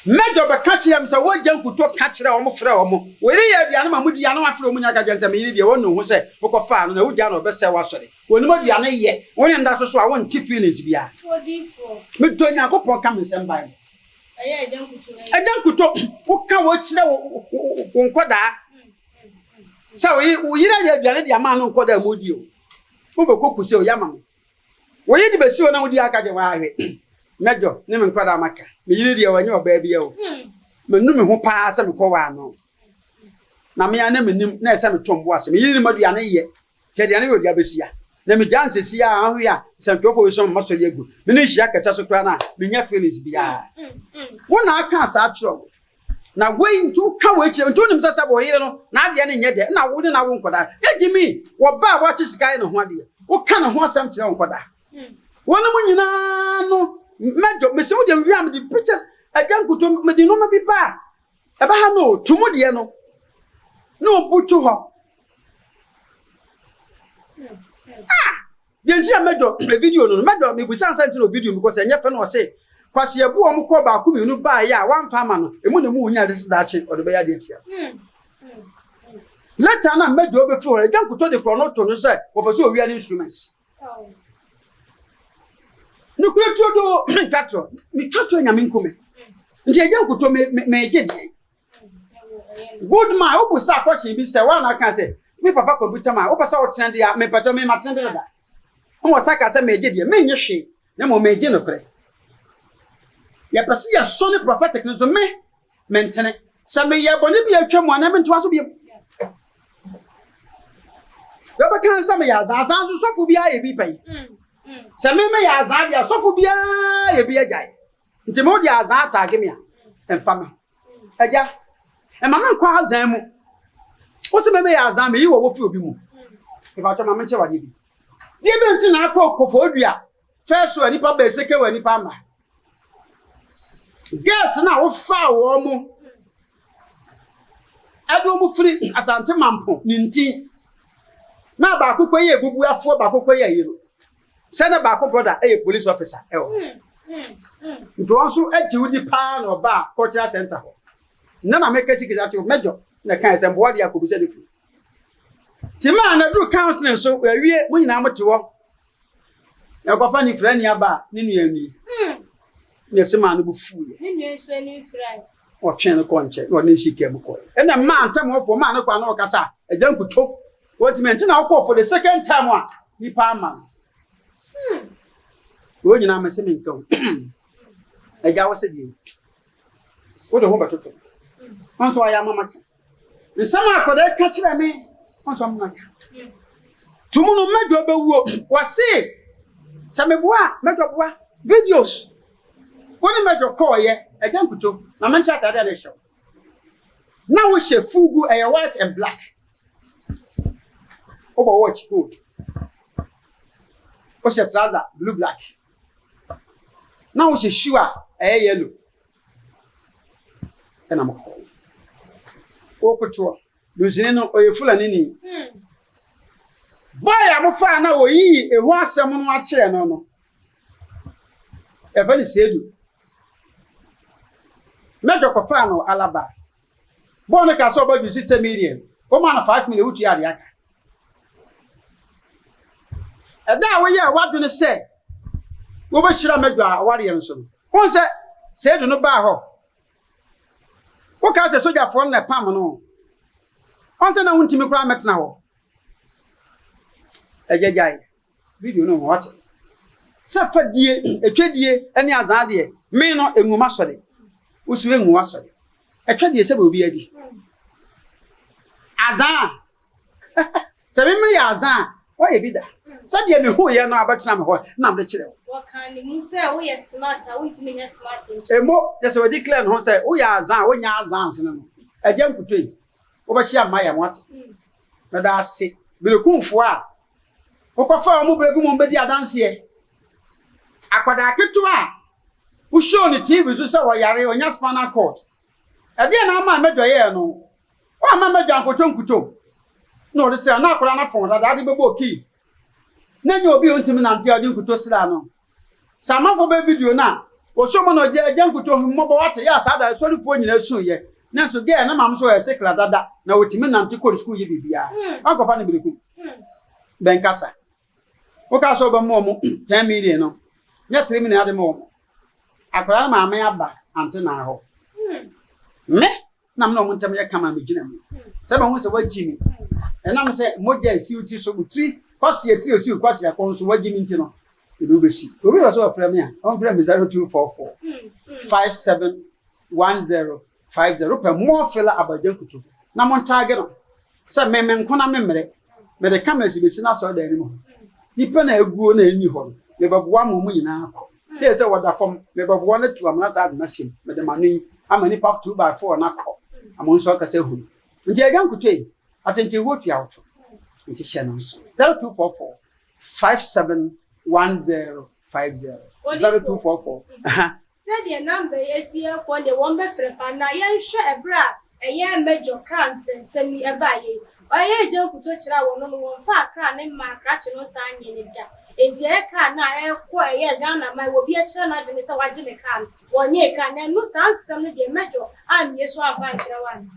mejo be ka kire am se wo Agya Nkuto ka kire o mo frɛ o mo we ri ya aduane ma mudi ya na wa frɛ o mo nya gaga nsɛm yiri de wo no ho se wo ko fa no na wo gya na o be se wa sɔre woni ma aduane ye wo ne nda so so a wo nti feelings bia me to nya ko pon kam nsɛm bai
eye
Agya Nkuto wo ka wo kire wo nkoda sa wo yira ya aduane de ama no nkoda modi o wo be koku se o yama wo yi de besi o na modi aka je wa ahwe mejo ne me nkoda maka me yiri de wanya oba bia o me nu me ho pa se me ko wa no na me ya na me nim na se me tombo ase me yiri maduane ye ke de ane we dia besia na me janse sia ahwe a santofo we so masori agu me ne hia kata so kra na me nya feelings bia wo na aka sa atro na we ntu ka we kire ntu nim sasa bo yire no na ade ne nye de na wo de na wo nkoda ejimi wo ba wa chi sky ne ho ade wo ka ne ho asam kire nkoda wo ne mo nyina no mejo me se wo de wi am de pictures Agya Nkuto me de no ma bi ba e ba ha no tumu de no no butu ho yenji mejo video no mejo me busan santi no video because enye fe no say kwase ebu o mko ba ku minu ba ya wan fa ma no emu na mu nya de dachi o de be ya de tia later na mejo obe fi Agya Nkuto de krono to no say wo pese owi an instruments no kreto do mi tato nya min kume nti Agya Nkuto me gede good man obu sa kwase bi say wa na kan say me papa computer man o pese o trend ya me pato me ma trend da o saka say me gede me nye hwe na mo me gede no kre ya pese ya so ne prophetic no so me mentene sa me ya boni bi atwa mo na me ntoa so bi ya ba kan sa me ya zan so fu bi aye bi pai sa me ya zan dia so fu bi aye bi ajai nti mo dia zan tag me a emfa me Agya e ma me kwa zan mu o se me ya zan me yi wo fi obi mu e ba to ma me che wade bi die be nti na akọ odua first one nipa be second one nipa ma gas na wo fa wo mu ado mu free asante mampo ninti na ba akọ ye bubu afọ ba akọ ye yiro se na ba akọ brother police officer nto so wudi pa na ba cultural center ho na make sikisa to mejo na kan se mbo dia ko bi se defu ti ma na do counseling so awie mo nyina mote wo ya ko fa ni friend ya ba ni nu anwi ne se ma no bu fuye
ni nu enso ni friend
o twen ko nche no ni sike mu ko e na ma ntam ho fo ma no kwa na o kasa Agya Nkuto what meant na o ko for the second time wa ni pa ma wo nyina ma se me nko Agya wo se di wo do ho batoto onso aya mama nsama akoda ka kire me onso mama tumuno mejo bewuo wase sameboa mejo boa videos woni mejo call ye Agya Nkuto na mencha tade de show Now we share fugu a white and black. Overwatch gold. What's your trouser? Blue black. Now we share shoe a yellow. And I'm cold. Open to losing or you full and any. Boy, I'm a fan now. Ye a one someone watch chair no. If any said you. Major Cofano Alaba. Bonica saw about your sister medium. 1 man 5 million uti adiaka. And that way, what do you say? What should I make your warrior? One said to no bar. What can the soldier for the Pamano? Once I want to make climax now. A jay. You know what? Suffer dear, a trade year, any azadie, may not a mumasody. Who swing was a trade year will be a Azan. Seven me Azan. Why be that? Said you who you know about some number children.
What can you say? Oh, yes, smart. I want to make a smart.
A more, just what declare who say, oh, yeah, Zan, when you're Zan, a jump between. Over here, my what? But I say, be a cool for what prefer move a woman, but you dance here. I could I get to her. Who show the TV to say, why you're in your spanner court. Again, I'm a major, no. Oh, Mamma Nkuto. No, the say, not for phone that I did key. Then you'll be on to me until you could to Silano. Some of baby do now. Or someone or Nkuto who mobile water, yes, I sorry for you soon yet. Now, so again, I'm so a sick like that. Now, with me, I'm to call school, you be. Uncle Fanny Bill. Bencassa. Okay, so about more 10 million. Yet 3 minutes at the moment. I cry my mea until now. Me? Nam no one tell me come and begin. Someone wants to watch Jimmy. And I'm saying, Moja, see you so good tree. Pass your tears, you pass your cons to what Jimmy Tino. You do see. We was all from here. On frame is 0244 571050 per more fella about Nkuto. Now on target. Some men can memory. But the cameras is not so there anymore. You pen a good name you hold. We have 1 moment now. Here's what I from. We have 1 to a mass machine. But the money, I'm only pop 2x4 and a call. I'm on soccer say who. And the young could take. I think you work out. It is channels 0244 571050. 0244.
Said your number is here when the one better, and I am sure a bra, a young major cancer, send me a buy. I jump to touch our one far can and my crutch no sign in it. It's a car now, I acquire Ghana, my will be a channel, and it's a wajin can. 1 year can and no sounds some of the metro. I'm yes, one venture one.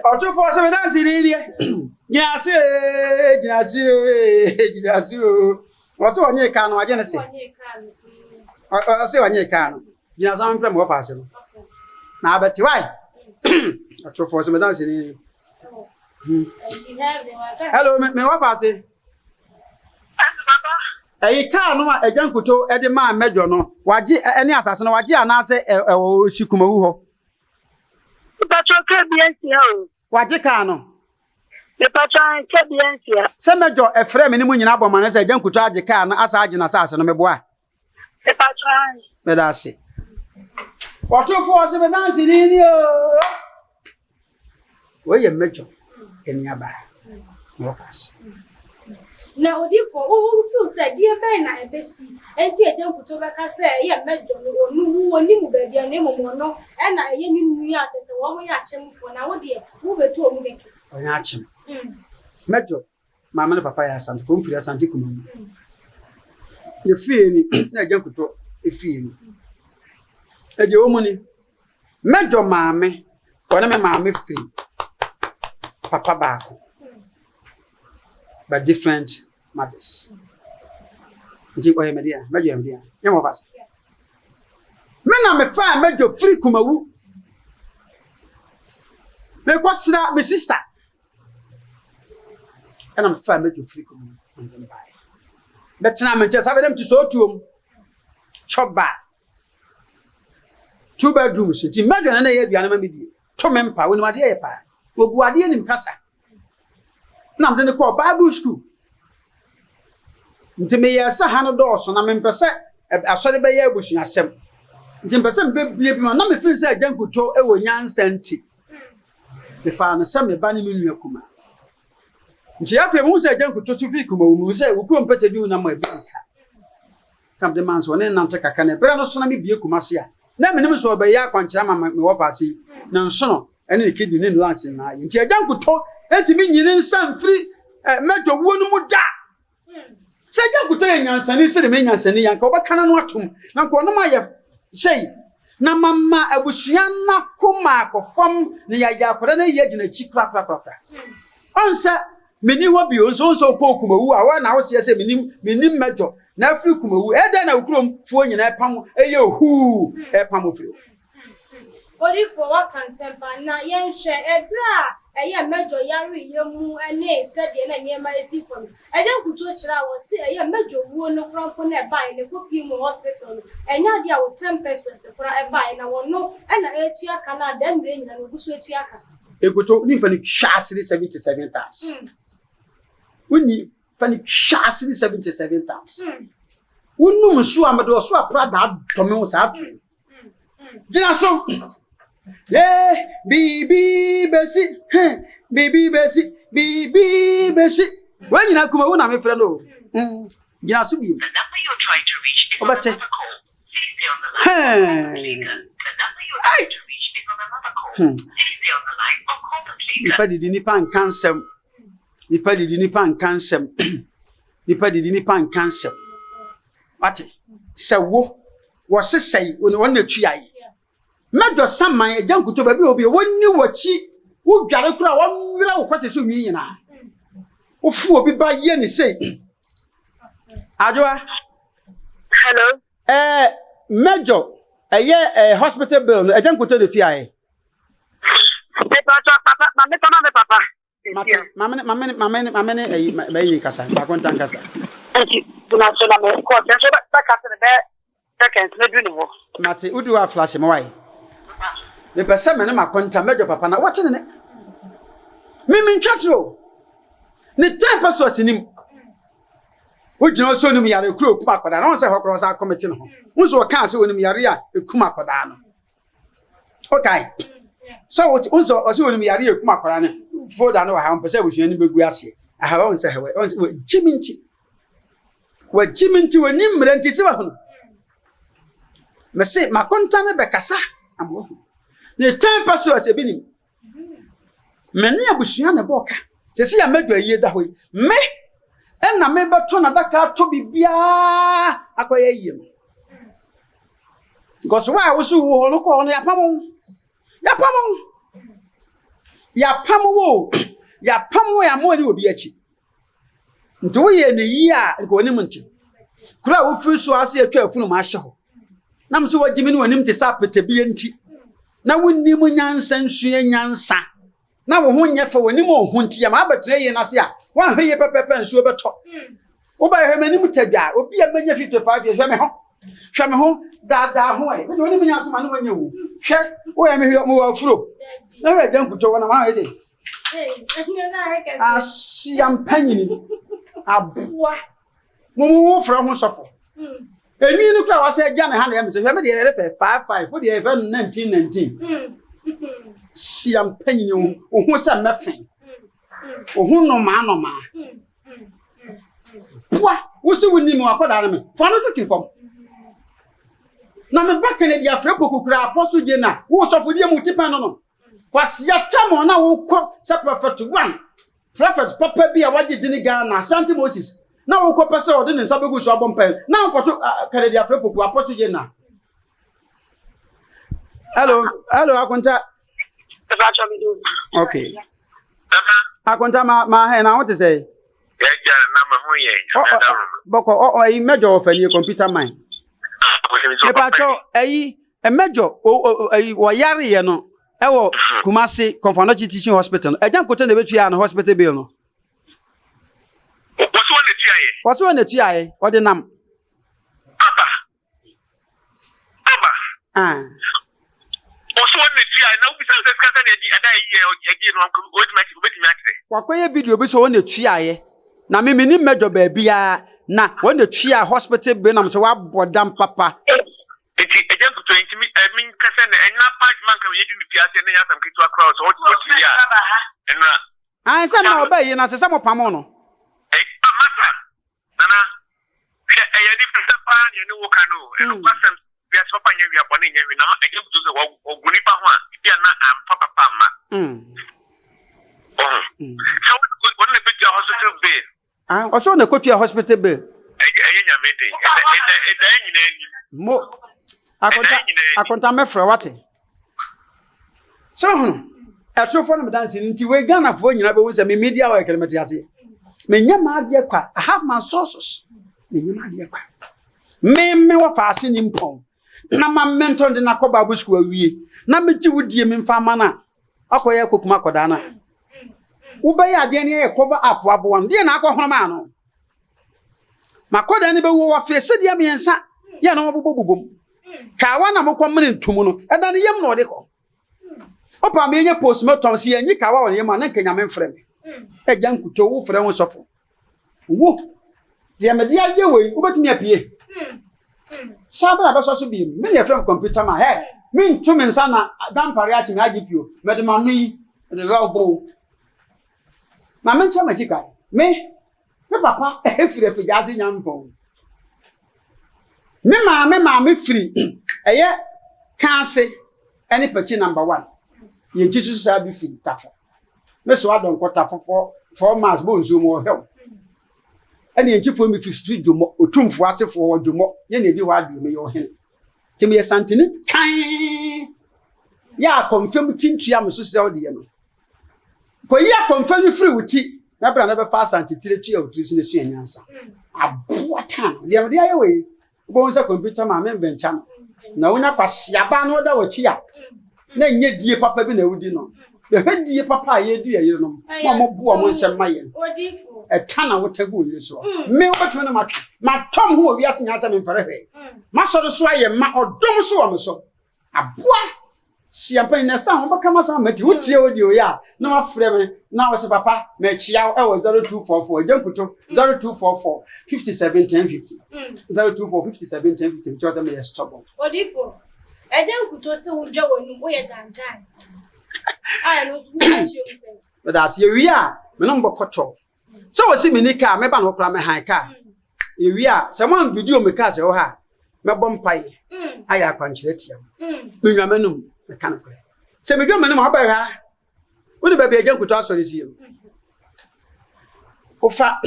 Or 247 in India. Yes, what's 1 year can I just say? I say 1 year can. Yes, I'm from what possible. Now, but why? 247 in India. Hello, me what passing? A car no a Nkuto e de man major no waji any asase no waji anase o shikumawu ho
Patron kebiansia o
waji car no
the patron kebiansia
se major e frɛ me ni mu nyina aboma no se Nkuto age car no asa age na asase no meboa
the patron
me da se Otofo se me dance ni o we ye major eniaba no fast.
Now, therefore, who feel said, dear Ben, I bessie, and see a Nkuto back, I say, yeah, Major, or no, new baby, and name or no, and I ain't new yacht as a woman yachim for now, dear, who were told me.
Or yachim. Major, Mamma Papaya Santa Fum for Santicum. You fear me, Nkuto, if you and your money. Major Mammy, or a mammy free. Papa Baco. But different mothers. Major, Major, young of us. Men, I'm a fine major free Kumawu. Make what's that, my sister? And I'm a fine major free Kumawu. But now I'm just having them to show to him. Chop back. 2 bedrooms. Imagine an air, the animal media. 2 member when my dear pa. Will go at the end in Casa. Now I'm going to call Bible school. To me, yes, $100, and I'm in percent. I saw the Bayer bush in a sem. 10% baby, I'm not feeling say Nkuto, a young senti. me fa na se me ba ne me nua kuma nti afi mu se agya Nkuto so fi kuma mu se wo krom pete di na ma bi nka some the man's one na nta kaka na bere no so na me bie kuma se a na me nim so obeya akwankyera ma me wo fa se na nso no ene kidney ne lance na nti agya Nkuto entimi nyine nsan firi mejo wo no mu da se agya Nkuto ye nyansani se de me nyansani yanka obekana no atom na nko no ma ye sei na mama abusua na kuma akofam ne ya akora na ye gina chi kra onsa meni ho bi onso ko kumawu a wa na wo se se menim mejo na afri kumawu e da na ukrom fuo nyina pam eye hu e pam ofri
ori for what can sempa na yen hwe ebra eye mejo yare yemu ene se de na niema esi kono Agya Nkuto kira wo se eye mejo wuo no krampo na e bai ne kopi mu hospital enya dia wo 10 pesos kura e bai na wono na etu aka na da mre nyina no gusu etu aka
Nkuto ni fani shasiri 77 times Wuni fani shasiri 77 times Wunu msu amado so apra da tome wo sa atu Jina so bibi besi bibi besi when you na kuma wo na me frɛ no jina so bi
The number you're trying to reach is on
Obate.
another call. Please stay on the line. Speaker. The number you're trying to reach is on another call. Please stay on the line or call the speaker.
Nipa didi nipa nkansem nipa didi nipa nkansem nipa didi nipa nkansem ate se wo sesai won na tuai mejo saman Agya Nkuto ba bi obi wonni wachi wo dware kura wo wira wo kwate so nwi nyina wo fu obi ba ye ni sei ajoa
Hello.
mejo hospital bill Agya Nkuto de tuai
Papa.
mama bayi kasa ba kontan kasa
Thank you. Na so na me ko so ba ka se be second me du ni wo.
mate udu wa flash me why me pese me ne makonta mejo papa na what ne me ntwatro ne time paso asinim o jino so num yare kuro kuma akoda na won se hokro sa committee no won so ka se onum yare a ekuma akoda no okay so what won so onum yare ekuma akoda ne foda no ha pese abusuan ni begu ase aha won se hewe jiminti wani mranti se wa hono me se makonta ne bekasa amo ne time paso ase binim me ne abusuan na boka te se ya medwa yie da hoyi me na me beto na daka to bibia akoye yiem because why wo so wo no ko no yapam wo ya mo ni obi achi nto ye ne yi a nko ni mnti kura wo firi so ase atwa afunu ma hye ho na mso wagimi ni wanim te sa petabie nti na wonni mu nyansa nsua nyansa na wo ho nyefa wanim ohun nti ya ma abetre ye na se a wan hwe ye pepepe nsuo beto wo ba hwe manim tadwa obi a manya 55 years hwe me ho da ho e me wanim nyansa ma no wanya wu hwe wo ya me hwe mo wa furo na hwe Agya Nkuto wona ma hwe de asiam panyini aboa mo fra ho sofo emi no kra wase agya ne ha na yemse hwe me de yere 55 wo de yere 19 siam panyini o ho se mefen o ho no ma boa wo se woni mo akoda na me fa no tokin fom na me baka ne dia fra pokukura apostle je na wo sofo die mu tipan no kwasia tamo na wo ko se prophet 1 prophet papa bi a waje dini Ghana Ashanti Moses na wo ko pese o de nsa begu so abompa na nkoto kare dia fra poku apostle je na hello akonta okay akonta ma he na what to say
Agya na ma ho ye.
boko ayi mejo ofani computer mine me pacho ayi mejo ayi wo yare ye no ewo Kumasi Confanachi Teaching Hospital Agya Nkuto na betua na hospital bill no waso na tuaye ode nam
aba waso na tuaye na ubisa se skasa na di ada ye no automatic obetimi atre
wakoye video bi so wona tuaye na me ni mejo ba bia na wona tua hospital bill na so wa bodam papa
enti Agya Nkuto enti mi kasa na enna
much man can you do the piazza and have some kids across all the year. And
I said, no, obey, and I said, some of Pamono.
Massa, Nana, a different pan, you know, canoe, and person, we are swapping your bonnie, every number, I give to the Gunipa one, Piana and Papa Pama. So, what the big hospital bill?
I was on the coach your hospital bill. Mo, I can't remember what. So, at so far, I'm dancing into a gun for you. I was a media or a kilometer. Menya madia kwa I have my sources. Menya madia kwa. Me wa fase ni mpon. Na ma mentor de na koba busku awie. Na meji wudie me mfa mana. Akoye kokuma koda na. Ube ya de ne ye cover up wabo an. De na akohono ma no. Makoda ne be wo wa fese de me ensa. Ye na obobobom. Ka wa na mokwamne ntumu no. Eda ne yem no de ko. Opa me nye postmortem si enyi ka wa wo yem na nkanya me mfrem. Agya Nkuto wo frɛ ho sɔfo wo de me de aye we wo betumi apie sabra ba so bi me ne frɛ computer ma he me ntu me nsa na dampare achi na agipio me de ma no yi de ba obo ma me ncha ma chika me papa efiri afigazi nyampon me free eye kanse any pechi number 1 ye jisu sa bi free tafo me so adon kwota for 4 months bo nzo mo hel ene enchifo mi 50 domo otumfo asefo domo ye na ebi wa de me yo hen ti me santini kan ya confirm tintua me so se o de ye no ko ya confirm free wuti na bra na be fa santitire tua wuti so ne su anyansa aboata de aye we bo nsa computer ma me bencha na wonya kwasia ba no da wachi ya na nye die papa bi na wudi no the die papa ye du ye no mo bo mo nsem maye
Odifo.
E tana wotagu ye so me obetu na matwe ma tom ho wi ase nyasa me mfare hwe ma so do so aye ma odom so wo me so aboa siampa ni nesta ho baka masa mati wotie wodi o ya na ma frɛ me na wo se papa me chia e wo 0244 Agya Nkuto 0244 571050 0244 571050 chota me stop
Odifo. Agya Nkuto se wo dwa wonu wo ye dandan. I no school teacher say.
But as ye wi a me no mbokoto so wo si me ni ka me ba no kra me han ka ye wi a se mo video me ka se wo ha me bom pai aya kwankyere tiam me nwamanum me kan kra se me dwo me no ma ba ha wo de ba bi Agya Nkuto asori si o fa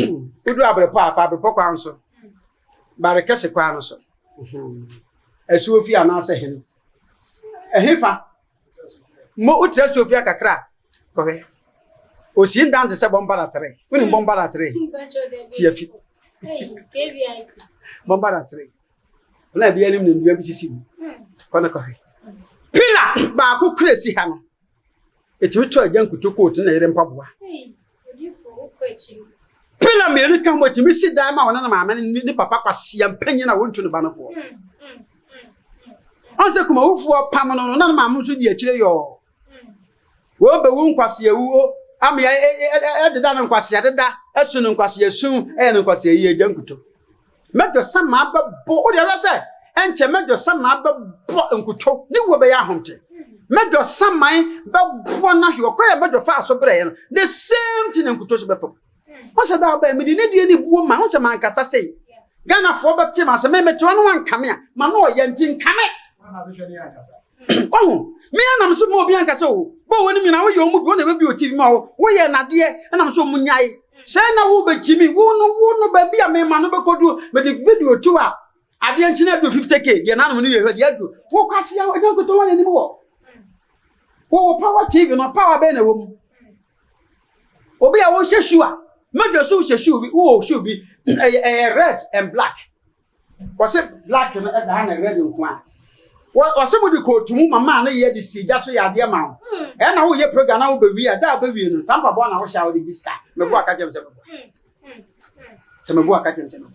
odu abrepo afa abrepo kwa nso bare kese kwa no so esu ofi ana se hen ehefa mo utre Sofia kakra kowe osi ndan de se bombara 3 woni bombara 3 ti afi
KVI
bombara 3 wala bi alim ne ndia bi sisi kono kowe pila ba ko kresi ha no etimi to Agya Nkuto coat na yere mpaboa
Odifo wo kwachi
pila me ri kan mo timi si dan ma wona na maama ni papa kwasia mpanyi na wontu ne ba no fo anse kuma wufuo pam no na maama so di akire yo wo be wu nkwase awuo am ya ededa na nkwase ededa esu no nkwase esu no nkwase yi Agya Nkuto mejo sama ba bo o de se enche mejo sama ba bo Nkuto ni wo be ya homte mejo sama ba bo na hwe ko ya mejo fa so bre no the same thing Nkuto so be fam o se da ba me di ne die ni buo ma o se man kasa sei Ghana fo ba tim ase me mejo no wan kame a ma no ye ntin kame na se hwe ni akasa oh me anam so mo bi ankasa o bo woni mi na wo ye omu bi wo na be bi o TV ma wo ye nade anam so mu nyai se na wo be jimi wo no ba bi a me ma no be kodu me de video tu a ade anchi na do 50k ye na anam no ye hwede adu wo kwase a Agya Nkuto wan ni wo power TV no power be na wo mu obi a wo hwehwu a mejo so hwehwu bi wo hwehwu bi red and black was it black and red nko a wasebudi ko tumu mama na ye de sija so ya de ma e na wo ye program na wo be wi a da ba wi no sampa bo na wo sha wo de gista me bo aka jem se me bo aka jem se me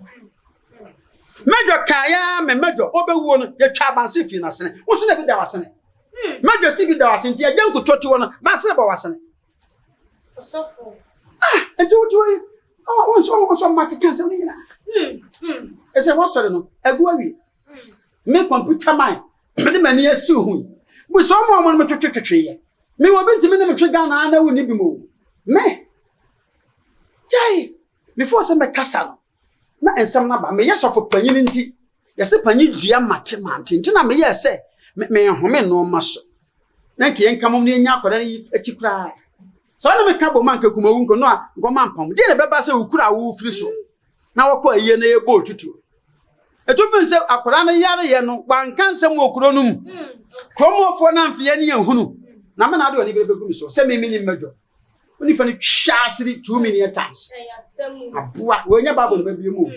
mejo kaya me mejo obewuo no ye twa banse fi na sene wo so na bi da wasene mejo si bi da wasene ti Agya Nkuto ti wo no banse ba wasene
osofo
enti wo ti wo so market kan se ni na e se wo so no egu awi me computer man me de mani asi hu We saw more on my tree. Me were been to me the Prégnan, I know we move. Me. Jay, before some Cassano. Not in some number, may yes of a panini. Yes, a panini, dear Mountain. Tina may yes say, may a woman no muscle. Thank you, and come on in Yako, a chip cry. So I don't make a man come no, go man pom. Dear Babas who could have frisson. Now I call a year near boat to two. A two say, a Corana Yano, one can some more cronum. Cromo for an Fiani and Hunu. Namana do any baby so, semi million major. Only for the chassis 2 million times. A boy, when your bubble maybe you move.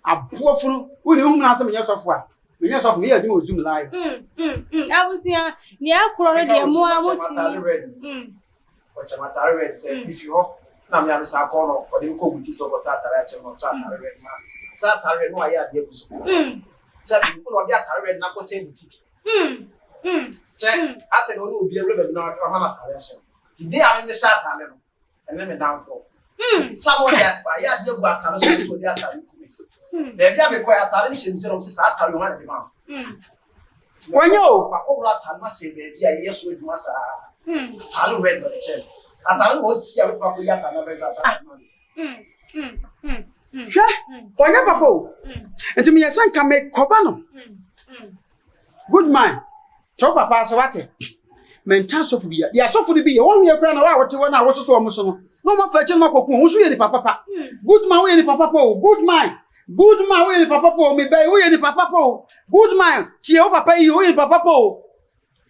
A poor fool, who has some years of what? When you're of me, I do zoom live.
I was here near Corona, more
What's a matter say if you hope Namia Sakono or the cook is over Tataracha or Tatara. Satara, no, I had the episode. Certain people of that are not saying Said, I said, oh, no, be a river, not a Hamataracha. Today I'm in the Satan and then a downfall. Someone that by Yad Yoga Tarasu to the other. They have a quiet Tarish instead of Satan, you want to demand. When you over Tamasi, baby, yes, with Massa. I don't read the chair. And I was here with Papa Yaka
For your papa. And to me, a son can make Covano. Good man. Top Papa Savate. Mental Sophia. Yes, so for the be 1 year grand hour to 1 hour so almost. No more fetching my cocoon. Who's really Papa? Good man, we Papa. Good man. Good man, we Papa. Me bay, we Papa. Good man. Chio Papa, you in Papa.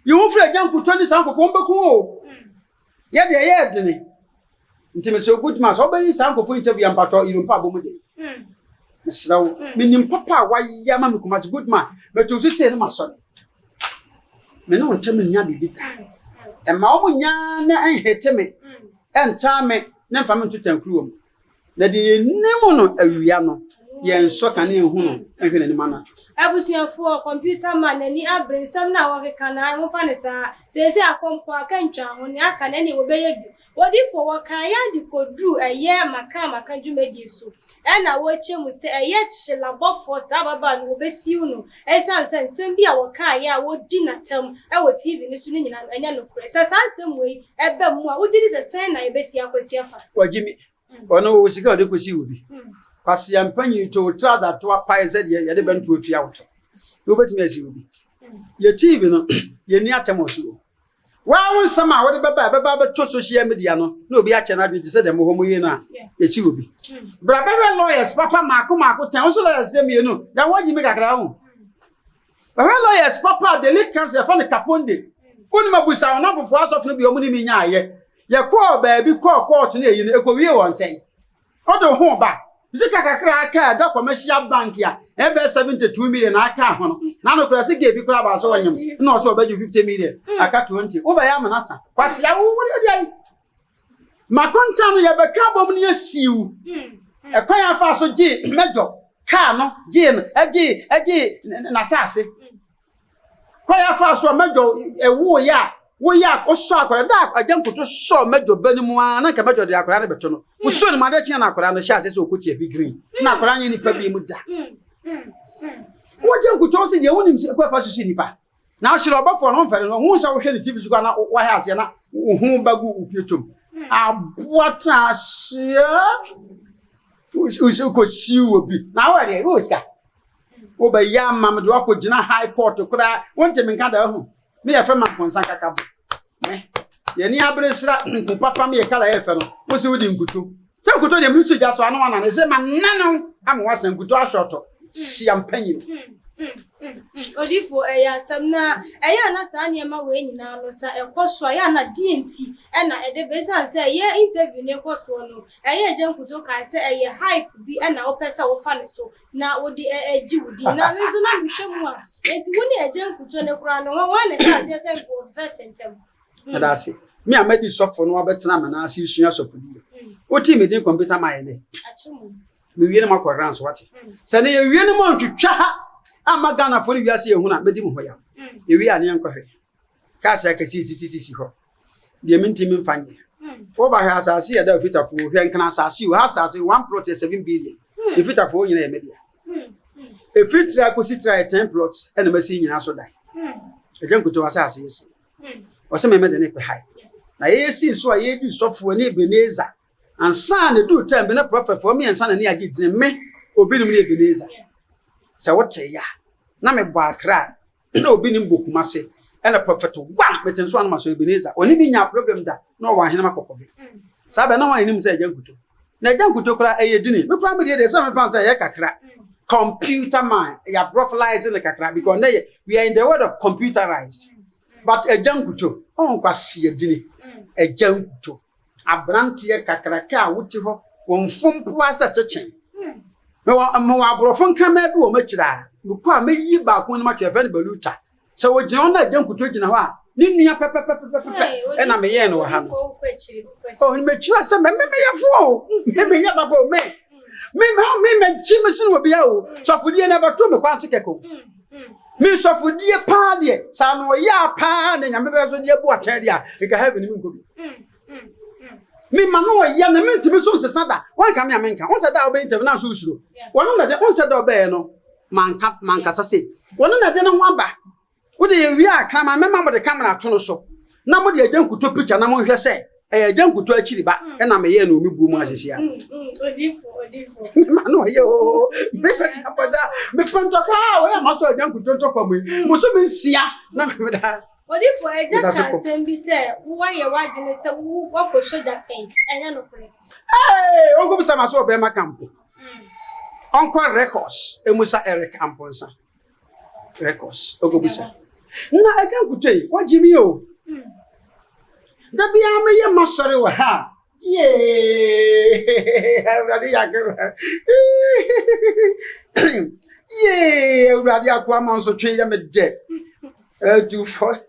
You won't fret young Nkuto ni sanko fo mbeko. Ye de ye de ni. Ntime so good man so be sanko fo interview ampato irumpa bomu de. Mesrawo, minim papa wa ya ma mekumas good man. But you say no maso. Me no ntem nya bibita. E ma omo nya na enhete me. Enta me na mfa me ntutankurom. Na de nemu no awia no. Yen so kan ehunu ehwe na ni mana
abusuafo computer man ani abrensam na wo keka na wo fa ne sa sese akomko aka ntwa ho ne aka na ne wo beye du wodi fo wo kan ya di kodru eye maka dwumadi so e na wo chemu se eye chilabofo sa baba no wo besiu no e sansem bia wo kan ya wo di natam e wo tv ni so ni nyina anya no kure sa sansem we e ba mu a wo di se sen na e besi akwasi afa
wajimi ono wo sika de kosi obi kwasi ampanyi to trada to apai said ye de bantu otua woto wo betimi asi obi ye tv no ye ni atemoso wa won sama wo de baba to social media no na obi ache na dwete said dem ho moye no a ye si obi bra baba lawyers papa mako tan so lawyers dem ye no da waji me kakra ho baba lawyers papa the late cancer for the Kaponde oni mabusa na bofo asof no bi omuni mi nya ye ko ba bi ko court na ye no ekowie won sei odo ho ba Zika kakra aka da commercial bank ya ebe 72 million aka ho no na no press ge bi kura ba so wanyam na so obaju 50 million aka 20 wo ba ya manasa kwase ya wo di ai makonta no ya be ka bom ne asiu e kwan ya fa so gi mejo ka no gi no agi na sase kwan ya fa so mejo e wo ya o so akwara da Agya Nkuto so mejo banimu na ka mejo de akwara na beto no wo so ni made chia na akwara no sha se okoti e bi green na akwara nya ni pa bi mu da wo Agya Nkuto se je wonim se kwa fa so nipa na o shiro obafo no mfere no hu sha wo hwe ni tv so kwa na wa ha ase na hu bagu upietom abuata sia usu ko siwo bi na wa de wo ska wo ba ya mam de wa ko gina high court kura wonte me nka da hu me ya fema konsan kakabo ye ni abresra ko papa me kala ye fe no wo se wodi Nkuto se Nkuto de mlusu ja so anu wana ne se manano am wa se Nkuto ashoto siampanyi
odifo eya samna eya na sa niema we nyina no sa ekoso ya na dienti e na ede besan se ye interview ne ekoso no eya Agya Nkuto ka se eye hype bi e na opesa wo fa ne so na wodi eji wodi na wenzo na hwehwemu a enti woni Agya Nkuto ne kura no wa na sha se go fefentem
adase me amadi sofo no abetena ma na ase sua sofo bi o ti me din computer ma ye ne
achemu
me wiene makwa so wate se ne ye wiene mo ntwetwa ha amagana for wiase ye huna bedi mo hoya ye wi ane enkohwe ka sha ka sisi ho de minti min fanye wo ba ha asase ye da fitafo hwe nkana asase wo asase 1.7 billion e fitafo nyina ye media e fitra ko sitra 10 plots ene masi nyina so dai Agya Nkuto asase yes o se me de ne pe hai na ye si so a ye di sofo ne Ebenezer ansa na do time be na prophet for me ansa na ne agi dine me obi nim ne Ebenezer se wote ya na me bo akra na obi nim bokuma se and prophet one meten so anama so Ebenezer oni bi nya problem da na o wa hene makokobe sa be na wa hene se Agyankuto na Agyankuto kra eyedini me kra me de se me fan say ye kakra computer man ya broflize the kakra because we are in the world of computerized but Agyankuto on kwase edini Agyankuto abrante ye kakra ka wuti ho wonfompo asa chechen me wa brofon kama bi wo makira nuko a meyi ba ko ni ma kefe ne baluta so wo gina na Agyankuto gina ho a ni nua pepepepepe e na me ye no ha no oh ni me chiwa se me yefo me ya babo me chimesin wo bia o sofudie na bato me kwanto keko me sofudie pa de sa no ya pa na nyame be so de bu atade a e ka have ni me nkobi me ma no ya na me ntimi so nsesa da wan ka me amenka won se da obe ntimi na so usuro won na de won se da obe no manka sase won na de na ho aba wo de wi aka ma me ma mo de camera to no so na mo de Agyankuto picture na mo hwe se Agyankuto akiri ba e na me ye na omi bu mu asisia odifo ma no ye o me pe ta poza me pronto pa o ya ma so Agyankuto to kwa mo so me nsia na me da
odifo eja kan sembi se wo ye wadwene se wo ko soja pen enya no kure
onko bisa ma so be ma campo onko records emusa Eric Amponsa records onko bisa na Agyankuto yi wajimi o da bia me ye masore wa ha ye awrade yakwa ye awrade akwa ma so twe ya me de do for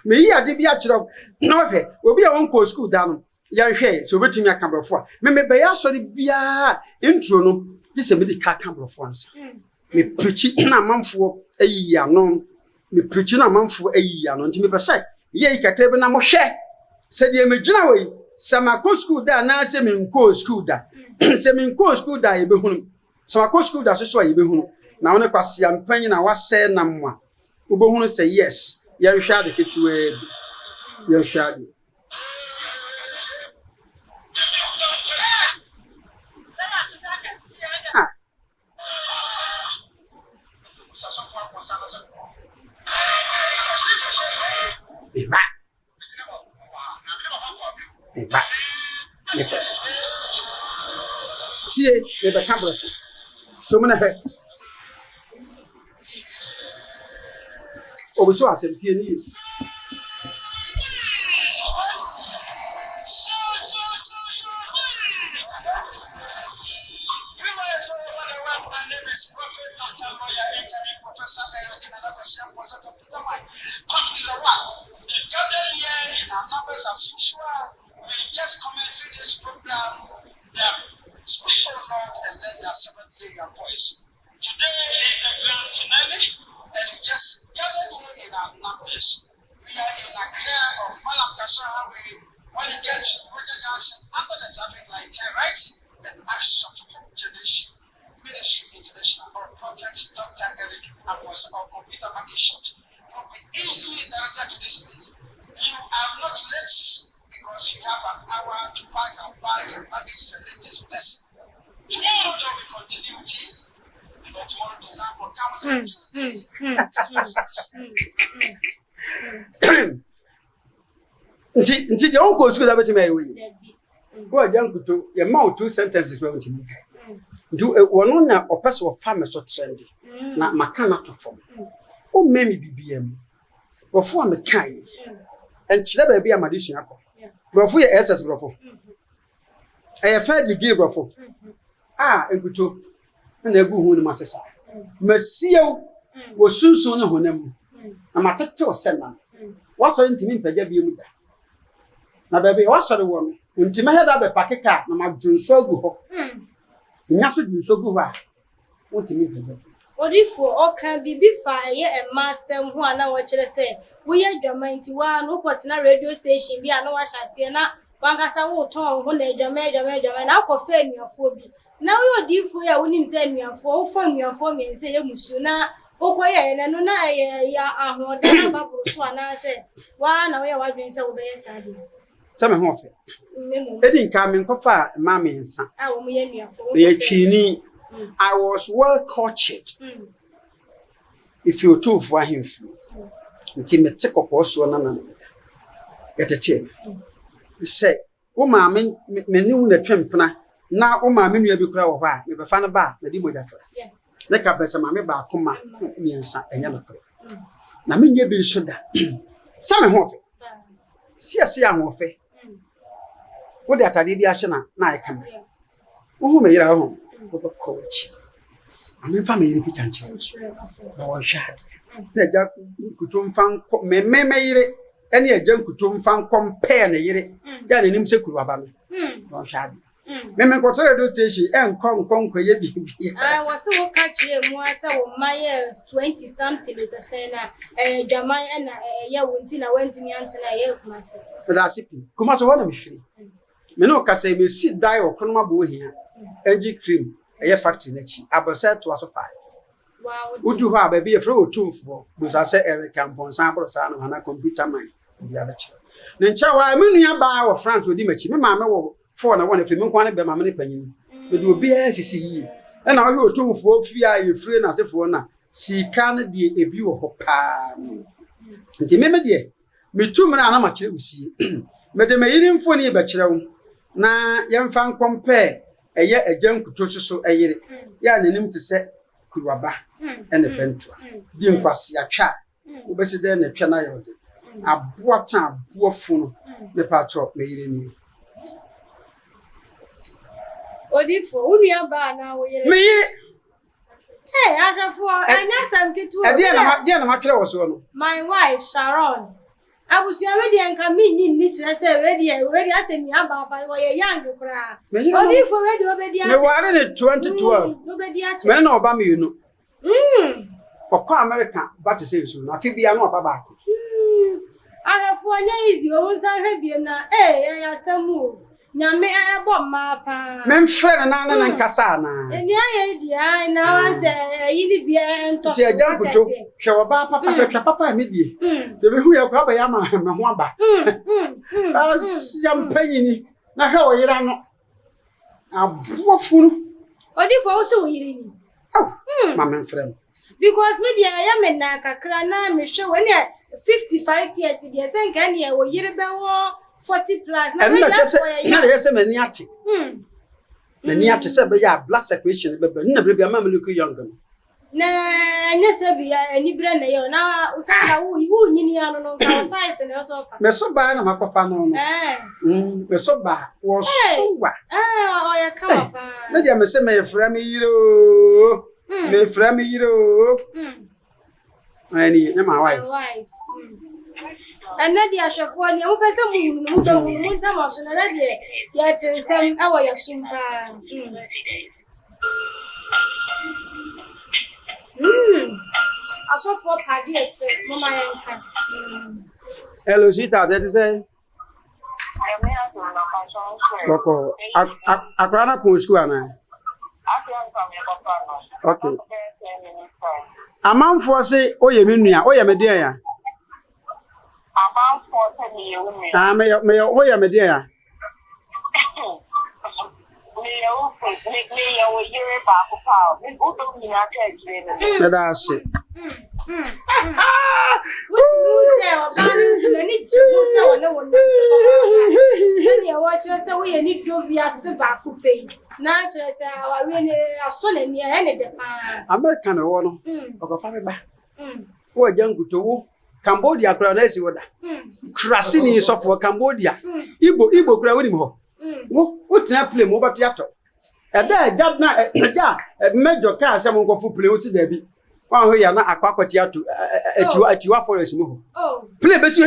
me ya de bia kiro no hwe obi a won ko school da no ya hwe so betimi akabrofo a me be ya sore bia intro no bi se me di ka akabrofo ansa me preach na manfo ayi ano me preach na manfo ayi ano nti me be say ye ikakrebe na mo hwe se de me gina we sama ko school da na se me nko school da se me nko school da ye be hunu sama ko school da so ye be hunu na wona kwase ampanyi na wase na mwa wo be hunu say yes ye hwa de ketuwe ye hwa de Eba. Sie, le ba camera. So mona he. O so asem tie ni.
My name is Prophet Dr. Lawyer Agya, Professor Eric, and another Professor Dr. Mike. Popular one. The gathered here in our numbers as usual. We just commencing this program. Speak, O Lord, and let the servant hear your voice. Today is the grand finale, and we just gathered here in our numbers. We are in a clear of Malam Kasarawe. When you get to Roger Johnson under the traffic light, right? And action to generation. Ministry International or Project Dr. Eric was our computer market shot. You will be easily directed to this place. You are not late because you have an hour to pack and bag and baggage and leave this place. Tomorrow there will be continuity. Because tomorrow the example comes on Tuesday.
Nti je onko school da betima ewe. Go Agyankuto ye ma 2 sentences we ntimi kai. Do wono na opeso fam so trendy na makana to form o memi bbm ofo am kai en chire ba bia madisua akọ brofo ye ss brofo e fa degree brofo Nkuto na egu hu ni masesa masiew wo sunsun ne honam na matete o sena waso ntimi mpaja bia mu da na ba bia waso de wo no ntimi heda be pakeka na madwunso agu ho nyaso dinsogu ba wotimi bebe
odifo oka bibi fa ye emasem ho ana wo kire se wo ye dwamanti wa no potna radio station bi ana wa hyase na wangasa wo ton ho na dwama na akofa anuafo bi na wo odifo ya wonim se anuafo wo fa anuafo mense ye musu na Okoye na no na ya ahoda na baburu so ana se wa na we wadwen se wo be yesade
Some ho fe. Edi nka me nkofa ma me nsa.
ah wo ye nuafo
Ye twini. I was well cultured. If you too for him flu. Nti me te kokko so na na. Yetete. Say, wo ma me ni hu na twempena na wo ma me nua bi kura wo ho a me be fa na ba na di moja fra. Na ka pesa ma me ba akoma miensa enya no kro. Na me nye bi so da. Some ho fe. Sia ho fe. Wo de atade bi ahye na ai kam. Wo hu me yira ho. Wo be coach. Ame fa me yiri bi chanchi. Na wo shade. Na ja kutum fan me yire ene Agya Nkuto fan compare na yire. Ja na nim se kuru aba no. Wo shade. Me ko radio station enko ye bi.
Ah wase wo ka chie mu asa wo maye 20 something is say na dwaman na ye wonti na wantimi antena ye kumase.
Recipe. Kuma so wana me free. Me no ka say me si dai okonoma bo hia. Agi cream eye factory na chi. Abose to aso 5.
Wow.
Uju ho aba bi e fro otumfo. Bo sa say Eric Amponsan abro sa na na computer man. Bi abachi. Ne ncha wa me nua ba wo France odi machi. Me ma me wo for na wona fi me nkwa na be ma me panyin. Me do obi asisi yi. E na wo otumfo fi a ye free na sefo na sika na de ebi wo ho pa. Nti me de me tum na ma kire usie. Me de me yiri mfo ni be kire wo. Na yemfa compare eye Agya Nkuto so eyire. Ya nanim te se kuruaba ene bentua. Di nkwase atwa. Wo be se de na twa na yode. Aboata aboafo no me patro me yire ni.
Odifo unua ba na wo yire.
Me yire.
Hey, afafo anya sam ketu.
De na ma twere wo so no.
My wife Sharon. Abusia we de nka mi ni kire se we de asemi aba ba wo ye young kra. Odifo we de obedi a.
Me ware ne 2012.
Obedi a.
Me na oba me yunu. Okwa America ba te say so na fi bia na oba ba ko.
Afafo anya izi o nsa hwebie na ya samu. Nyame ebo ma pa.
Me mfre na na nkasa na.
Eni aye dia na wa se yini bia ento so.
Ti Agya Nkuto hwe oba papa me die. Se be hu ya kwa ba ya ma me ho aba. Ya mpanyini na hwe o yira no. Abofu.
Odifo wo se wo yiri ni.
Ma me mfre.
Because me dia ya me na kakra na me hwe when 55 years dia se nka ne wo yiri be wo 40 plus na we just
na yes mani ate mani ate se be ya blood circulation be na bre bia ma me look young
na anya se bia ani bre na yo na usanga wo nyini anu no ka size na so fa
me so ba na makofa no me so ba wo so wa
o ya kama pa
me dia me se me fra me yiro me fra me yiro ani na my wife and na dia hwefo ne mo pese mu do mu ntama so na dia ya tensem awo ya sumpa aso for padi efe mama yanka hello sita that is a Koko akrana ko school ana okay amanfo se oye me nua oye me dia ya me oye me dia ya me da se
what you say o ba ni ni jibu se o na won ni ya wa chere se wo ye ni do bia se ba ku pe na chere se aware ni aso na ni e ne de pa
American wo no okofa me ba wo Agya Nkuto wo Cambodia kura na si woda krasi ni sofo Cambodia Igbo kura woni mo wo tena play mo bati ato eda Agya na Agya mejo ka se mo nkofo play wo si da bi wan ho ya na akwakwati ato atiwa forest mo play be si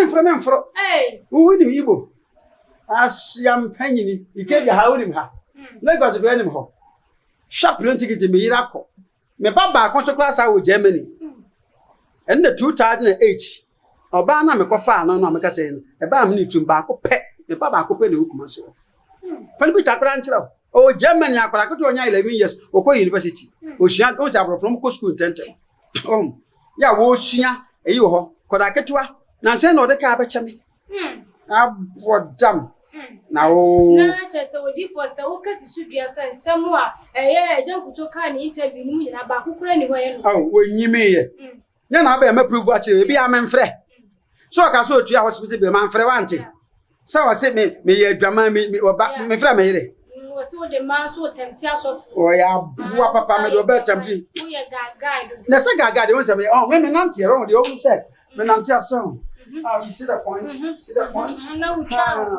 mfro wo ni Igbo asiam panyini ikeja ha woni ha Lagos be ni mo sharp plane ticket me yira ko me baba ko so class wo Germany and the 2008 oba na me kofa no no me ka say e ba am ni fim ba ko pe me baba ko pe ne hukuma so fani bi chakra nchira o Germany akora ko to nya 11 years o ko university o hia o sa from ko school tente ya wo sua eyi ho koda ketewa na se na odeka abeche me abodam na o
na chese odi for se wo kasi sudua se nsem a Agya Nkuto ka ni interview ni mu na ba kokora ni ho ye no
wo nyime ye nya na aba me prove akire ebi amemfre so aka so otua hospital be manfre wante sa wa se me ye adwama me oba me fra me yire
wo se wo de man so temti asofu
o ya bua papa me do be temti
wo ye gaga do
na se gaga de won se me me nante ro de o se me nante aso you see the point see the point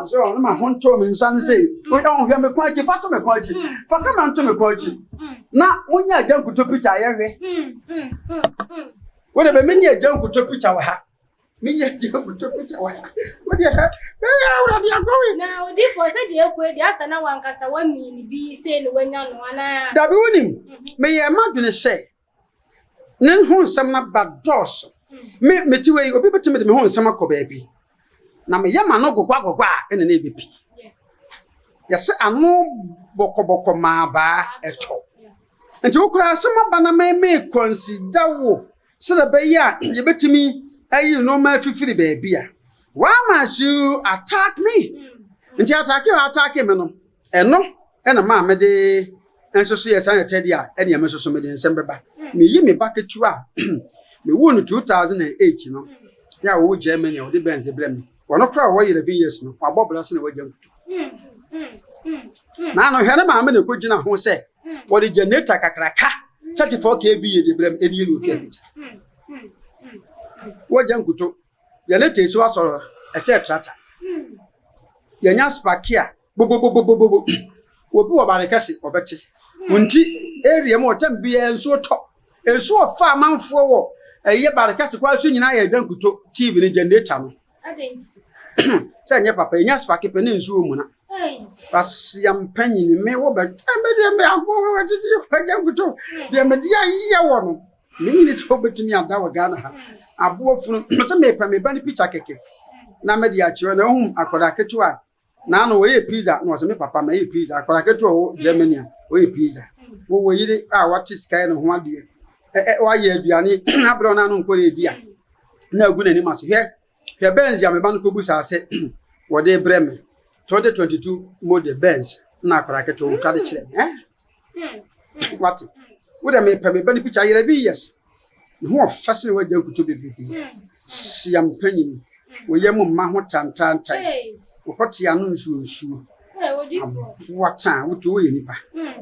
so no ma honto me nsan say o hwe me kwachi fato me kwachi fa ka na nto me kwachi na wonya Agya Nkuto picture ye hwe wo de be me nya Agya Nkuto picture wa ha me nya Agya Nkuto picture wa ha wo de ha wo de agowe
na odi for se de ekwe de asa na wankasa wa mi ni bi se no wanya no ana
da bi wonim me ye madwene se ne ho nsam na bados me tiwe obi betime de me ho nsam akoba bi na me yama no gogwa ene na ebepi yese ano bokoboko ma ba eto nti okura asema ba na me consider wo se da be ya ye betimi ayi no ma fifiri ba bia why must you attack me nti attack me no eno ena ma me de enso so yesa na tedi a ene me so me de nsem beba me yi me baketu a me won 2008 no ya wo Germany o de benze blem wono kra wo 11 years no wa bobra se na Agya Nkuto na no hwere ma me na kogina ho se wo de generator kakraka 34 kV de blem eni no kV wo Agya Nkuto generator so asoro e che tractor yanya spakia bobobobobobo wo bi wo bare kase obete wonti area mo tam bia enso to enso ofa manfo wo eye bare kase kwa so nyina ya Agya Nkuto TV ni generator no
adenti
se nye papa nya spaki pe ne nsuo mu na bas ya mpanyi me wo ba de me agwo wa titi Agya Nkuto de me dia ye wo no me nyini so betumi ada wa Ghana ha abo funu se me pa me ba ni picture keke na me dia chiro na hum akoda ketua na no we pizza no se me papa me pizza akoda ketua wo Germany a we pizza wo yire a what is kind ho ade wa ye aduane abro na no nkore dia na agu na ni mase hwe Benz ya me ban ko busa se wo de breme 2022 model Benz na akoda ketua wo tade kire what wo de me pa me ban picture yire bi yes ho ofase wo Agya Nkuto bebi siam panyin wo yemu ma ho tantantan wo kote anu nsuo wata wo to ye nipa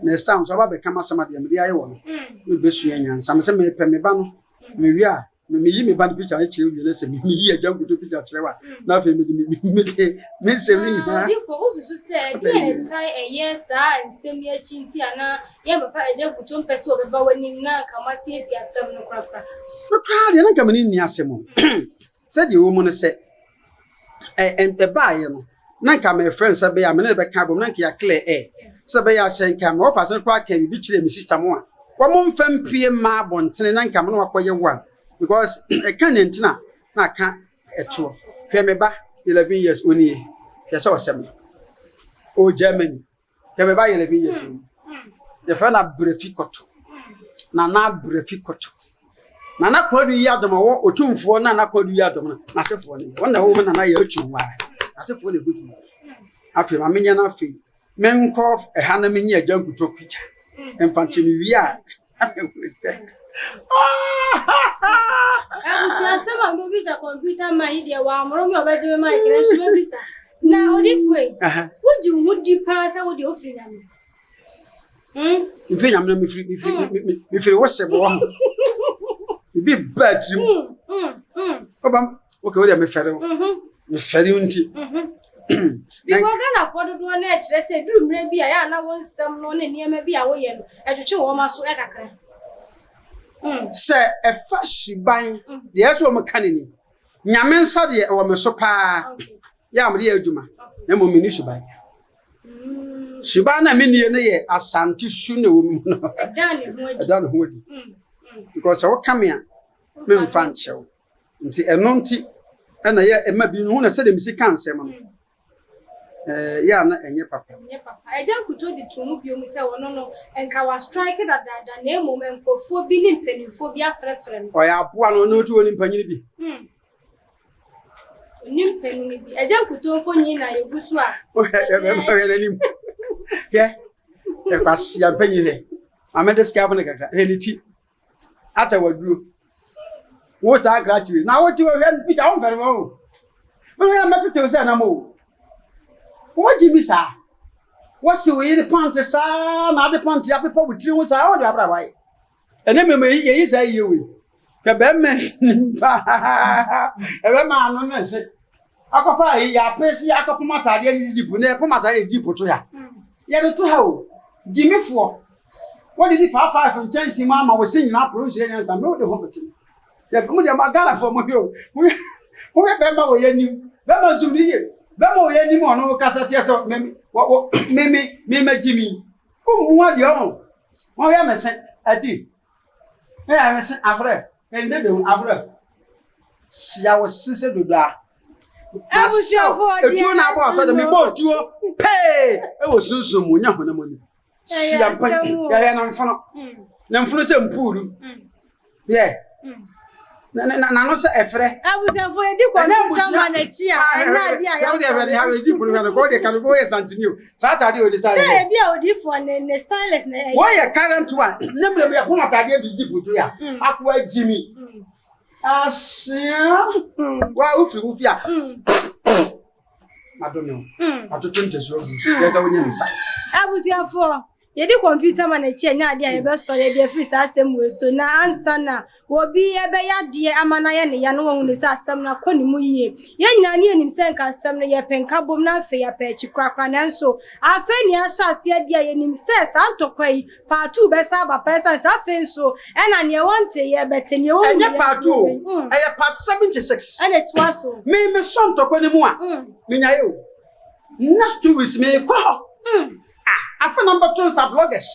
na sound so ba be kama sama de me aye wo no we besu anya sam se me pe me ba no me wi a me yi me ba picture e kire wi na se me yi Agya Nkuto picture kire wa na fe me se ni ha
odi for wo so se de entai eyesa ensem ya chinti ana ye papa Agya Nkuto mpese obeba wani na kama siesi asem no kra
de na kama ni asem se de wo mu no se ba ye no na kama e friend se be ya me na be ka bom na ya clear se be ya shen kama ofa se kwa ka bi kire mi sister mo a wo mo mfam pie ma bontene na kama na wakoye one because e kan ntina na ka eto hwe me ba 11 years oni ye so sem o Germany hwe me ba 11 years oni ye fa na brefi koto na brefi koto na kwadu yi adoma wo otumfo na kwadu yi adoma na sefo ne wona wo na ye atwunwa na sefo ne gudu afi ma menya na afi menko ha na menya Agya Nkuto picture emfanche mi wi a se
si asema ndo bisa computer mai dia wa amoro mi obaje me mai kire shi bisa na odifwe woji wudi pa sa wodi ofri na mi
mfi nyam na mi firi wo sebo ho bi bedroom obam okay we dey me fere unti
because Ghana for do na e kire se duru mre bi a ya na won sam no ne niam bi a wo ye no etwetwe wo ma so e kakra
se e fa shiban de yeso wo kanini nyame nsa de wo me so pa ya me de adwuma na mo mini shiban shiban na mini ne ye asante su na wo mu no dan ho di because wo kamia me mfa nchew nti eno nti na ye ema bi hu na se de misi kan sem no ya na enye papa.
Enye papa. Agya Nkuto di tumu bi omu se wono no enka wa strike da na emu menkofo bi ni mpanimfo bi afrefre no.
Oya aboa no no tu oni mpanyini bi.
Ni mpanini bi. Agya Nkuto mfo nyi na yegusu a.
Oya nanim. Ke kwasi ya mpanyini. Amede ska bone kakra. Ni ti. Asa waduro. Wo sa graduate. Na wo ti wo hwe bi ja wo fere mo. But we are met to say no more. What Jimmy sa? What's the way the pant is na the pant ya people with you say all the abra why. And then me ye say you. The bemen ebe ma no na se. Akofa ya pesi akopoma tade zizipu na epoma tade zizipu to ya. Ya do to ha o. Jimmy fo. What did he 5 from chance mama was singing up pronunciation and some no the hope. Ya mu de magara for mo yo. Who remember we any Bema Zuni, Bema any more no Cassatia, me, Jimmy. Who what you? Oh, I am a sent at you. I am a sent Afra, and then Afra. See, I was sister to die. I was your 2 hours, so the boat you pay. I was soon when you money. See, I'm paying. I am from Namfrusen Pool. Yeah. Na no se efre
abusafo edi computer manager na dia ya
so have easy put na go dey can go Santiniu Saturday o decide
say bia odi for ne stylist na
why your current one nemle me ko matade bi ziputu ya akwa Jimmy asia wa ufiri mu fia madonna atoto nteso yes I wonye size
abusafo yedi computer manager na dia ye be sore dia free sa asem we so na ansa na obi ebe ya die amana ye ne ya no won ne sa asem na koni mu yie ye nyina ne enim se nka asem no ye penka bom na afa ya pa chi krakra na nso afa ni asha ase dia ye nim se sa antokwai part 2 be sa ba person sa afa nso e na ne wonte ye bete ne won
enye part 2 e part 76
ene to so
me so ntokwa ni mu a me nya yo next 2 weeks me ko afa number 2 sa bloggers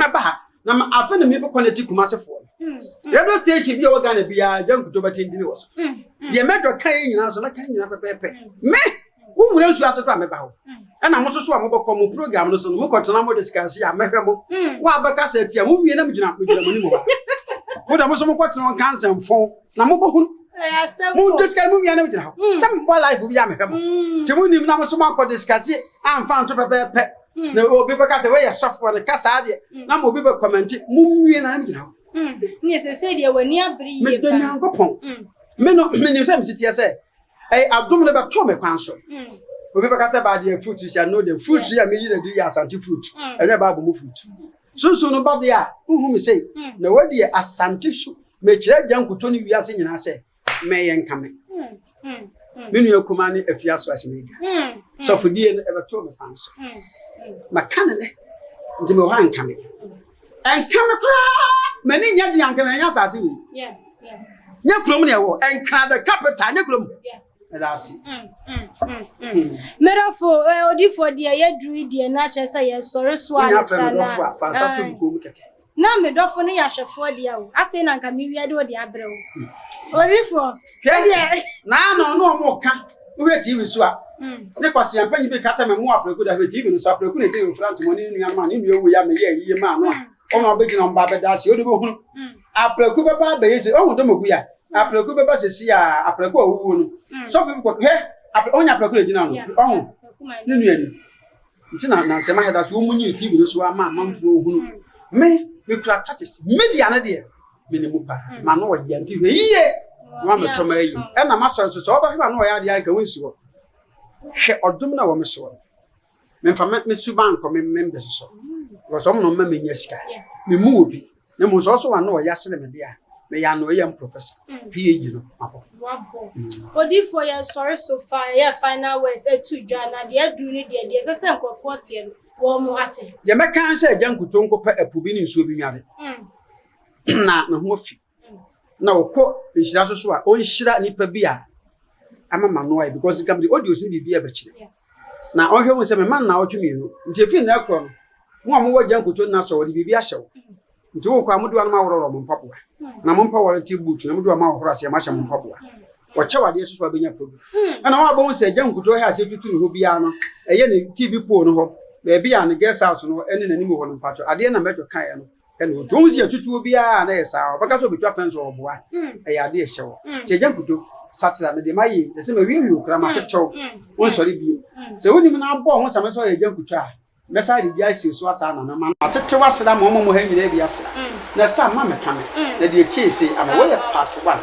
aba na afa na me be connect Kumase for radio station bi o Ghana bia Agya Nkuto batindini wo so de medo kan nyina so na kan nyina pepepe me wo wura nsu ase kwa me ba ho na mo so so a mo bokọ mo program no so mo kọtena mo discuss ya mehwe mo wo abaka sa tia mo wie na me gina mo ni mo ba wo da mo so mo kọtena on cancer fon na mo bohu mo discuss mo wie na me gina ho sam bo life bi ya mehwe mo ti mo nim na mo so mo kọ discuss amfa nto pepepe na obi beka say we ya software the kasa de na mo obi be comment mo wie na me gina ho
ni se de wani abri ye
ba me nyankopon me no me nim say me tie say abdom le ba to me kwan so obi beka say ba de fruit you know the fruit ya me yi na di asante fruit e ba bo mo fruit so no ba de a hu me say na wadi asante so me kire Agya Nkuto ni wiase nyina say me ye nka me me nu akuma ni afiaso asemega so fudie no e ba to me kwan so makane ne ndi me wa nka me enka me kra mani nya di anka me nya sase wi nya krom ne wo enka the capital nya krom that's
merafo odi for dia ye dru dia na che say ye sore so ala sana
fa sa to ko mu keke
na me dofo ne ya hwefo dia wo afi na nka me wiade odi abrewo odi for
dia na no mo ka wo TV so a ne kwase ampanyi bi kata me mo apreku da TV no so apreku ne dey front mo ni nua ma ni nua wu ya me ye yiye ma no ono begina mba bedasi odi bo hu apreku baba be yesi ohun do mogu ya apreku baba sesi a apreku awuwu no so fi ko he onya apreku le gina no ohun ni nua ni ntina na nsema heda so omunyi TV no so ama manfo ohunu me kura tatis media na de me ne mu pa ma no ye nti yiye wa me to ma yi e na ma so so oba hwa no ya de aka wonsi wo hwe odum na wo me so me fa me suban ko me membe so because I'm not me nyesika me mu obi na mo so so wa no ya sele me dia me ya no ya professor PhD no mabo
odi for your sorry so far ya final words e tu dwana de adu ni de se nkofo tie wo mo ate
ye me kan se Agya Nkuto nkopa apubi ni nsuo bi nwade na ho fi na okọ nhira so a onhira nipa bi a amama no ai because come the audios ni bibia ba kire na onhwe mo se me man na otwemi no ntefi na akọ mo amwo Agya Nkuto na so wori bibia hyew nti wo kwa modu an ma wororo mo mpapoa na mo mpa wori ti boot na modu ma wororo ase ma hye mo mpapoa Wacha wade so abenya problem. Ana wa bon say Agya Nkuto ha ase tutu ne ho bia no. Eye ne TV pole no ho. Be bia ne guest house no ene nanim ho no pacho. Ade na mejo kan no. Ene to nsi tutu bia na yesa. Obaka so betwa fence oboa. Eye ade e hyewo. Ti Agya Nkuto satira me de mayi. Se me wi okra ma chechew. Won sori bio. Se woni me na abo ho same so Agya Nkuto a. Mesa de dia si so asa na ma atete wasra ma mo ha nyina bia asra. Next time ma me kame. Na de chi say am we part 1.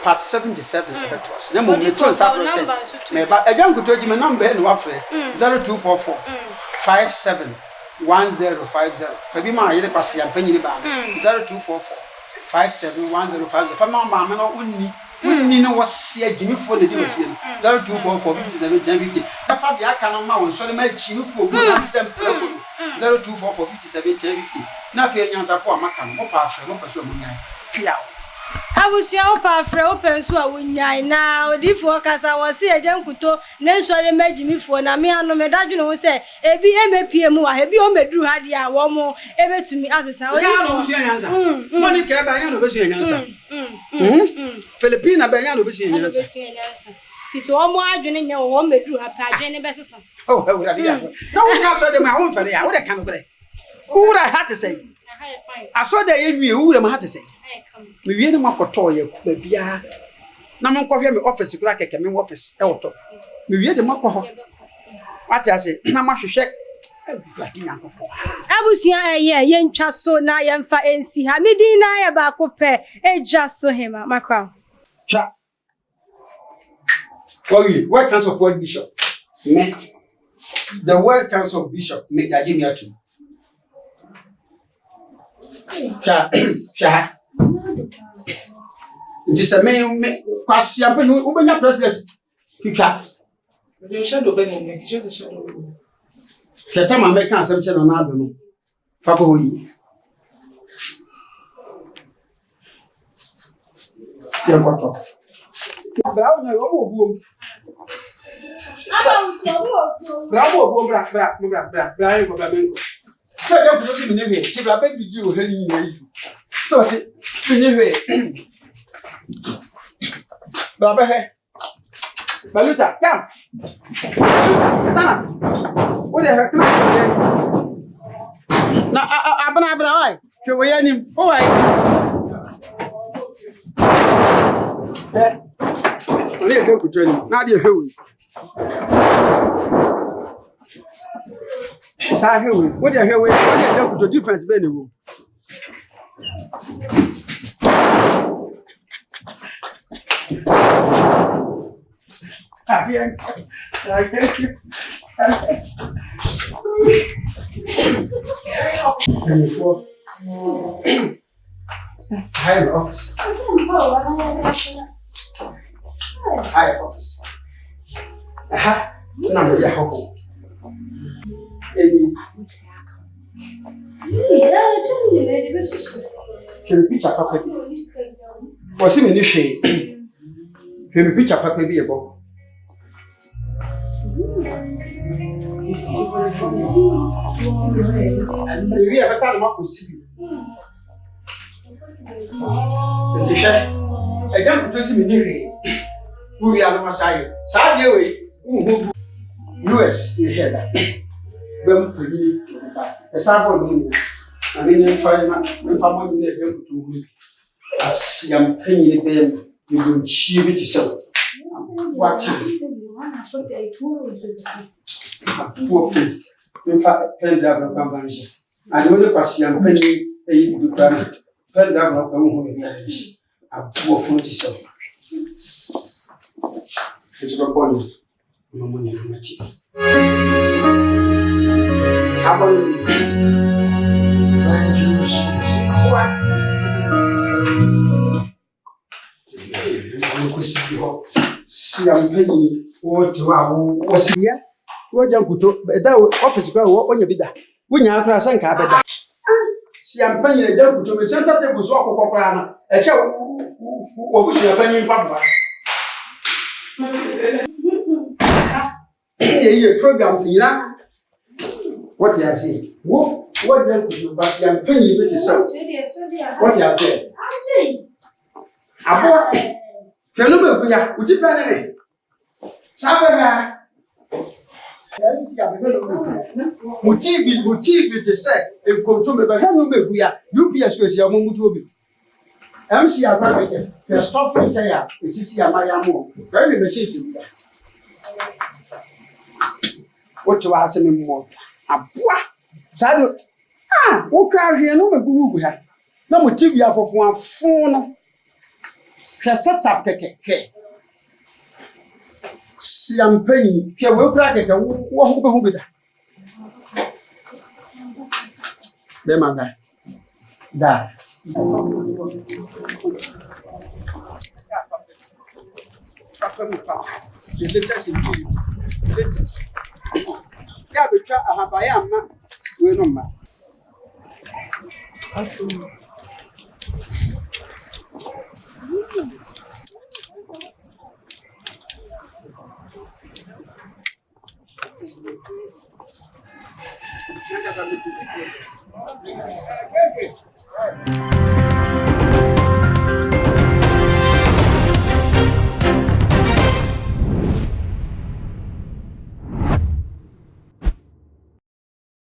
Part 77 betos. Na mo me to sa pro say. Me ba Agya Nkuto gi me number no afre 0244 571050. Fabi ma yire kwase ampanyini ba 0244 571050. Fa ma ma me no unni no was a Jimmy for the duty 0244 571050. Na fa bia kana ma won so le ma Jimmy for go na system 0244 571050. Na fa nyansa fo amaka no pa afre no pa so mo nyan pia
Abusia opa afre open so a wonyan na odifo kasa wo se Agya Nkuto ne nsore ma Jimmy for na me anu me dadwene wo se ebi emepie mu wa ebi o meduru ha dia wo mo ebetumi asesa o
ya no busia nyansa Monica ba ya no busia nyansa Filipina ba ya no busia nyansa
ti so o mo adwene nya wo meduru ha pa adwene besesa
oh we ade ya no wo na so de ma wo mfere ya wo de kan go le who I had to say I saw the enemy who am had to say me wie ne makoto ye ku ba bia na me nkofie me office kura keke me office e woto me wie de makoho ati ase na mahwehwe
Abusia ye ntwa so na ye mfa ensi ha medin na ye ba ko pe eja so hema makwa
cha World Council of World Bishop make the World Council of Bishop make Ajimia too cha Ndisa me kwasi ampe ubenya president twa
The shadow ben mo make just shadow.
Feta ma make asem che no na ado no fa ko yi ya kwato bra o nya o bo buom
Aba usia wo
bra bo buom bra e ko bra menko so Agya Nkuto si me ne hwe ti bra be bidi o hani ni yi so se me ne hwe bra be he Baluta, come. Sana. What the heck? Na abana why? Ke we yanim. Oh why? Oni e go kuto ni. Na de hewe. Sa hewe. What the hewe? What the go kuto difference be ni wo. Bien. Higher office. Higher office. Aha. Number ya hoko. Can picture papa. Was him in the shade. Can picture papa be a book. We have a son of Mosty. Agya Nkuto si me ni we are no Messiah. Sadia we US in here. Bem pedi. Essa boa menina. A menina faz uma famosa menina Agya Nkuto. As yam penny bem, you go chive to sell. What time? Poor food. In fact, pen down convention. I know the question penny a good plan. Pen down of a poor food is so. It's a body. No money, how much? Someone. Thank you, Jesus. What? See, I'm paying what to our was here. What Agya Nkuto, that office grow on your bidder. When you are crossing cabin. See, I'm paying Agya Nkuto, the center table was walk over a child who was your penny papa. Here, programs here. What I say? What Agya Nkuto, but I'm paying you with yourself. What I say? Hwɛ no bɛgu ya, wo ti pɛ ne me. Saa bɛka. Mutibi te sɛ nkonto me bɛhwɛ no bɛgu ya. UPS kwesi ya mo mutu obi. MC agbakeke, the stop filter ya, esisi amaya mo. Very machine si ya. What you ask me more? Aboa. Sado. Wo kwa hwe no magugu ha. Na mo TV afofo afo no. Hwe setup keke hwe. Siampanyi, hwe we kura keke wo ho be ho bida. Be manga. Da. The latest indeed. The latest. Yeah, we try a habayama. We no ma.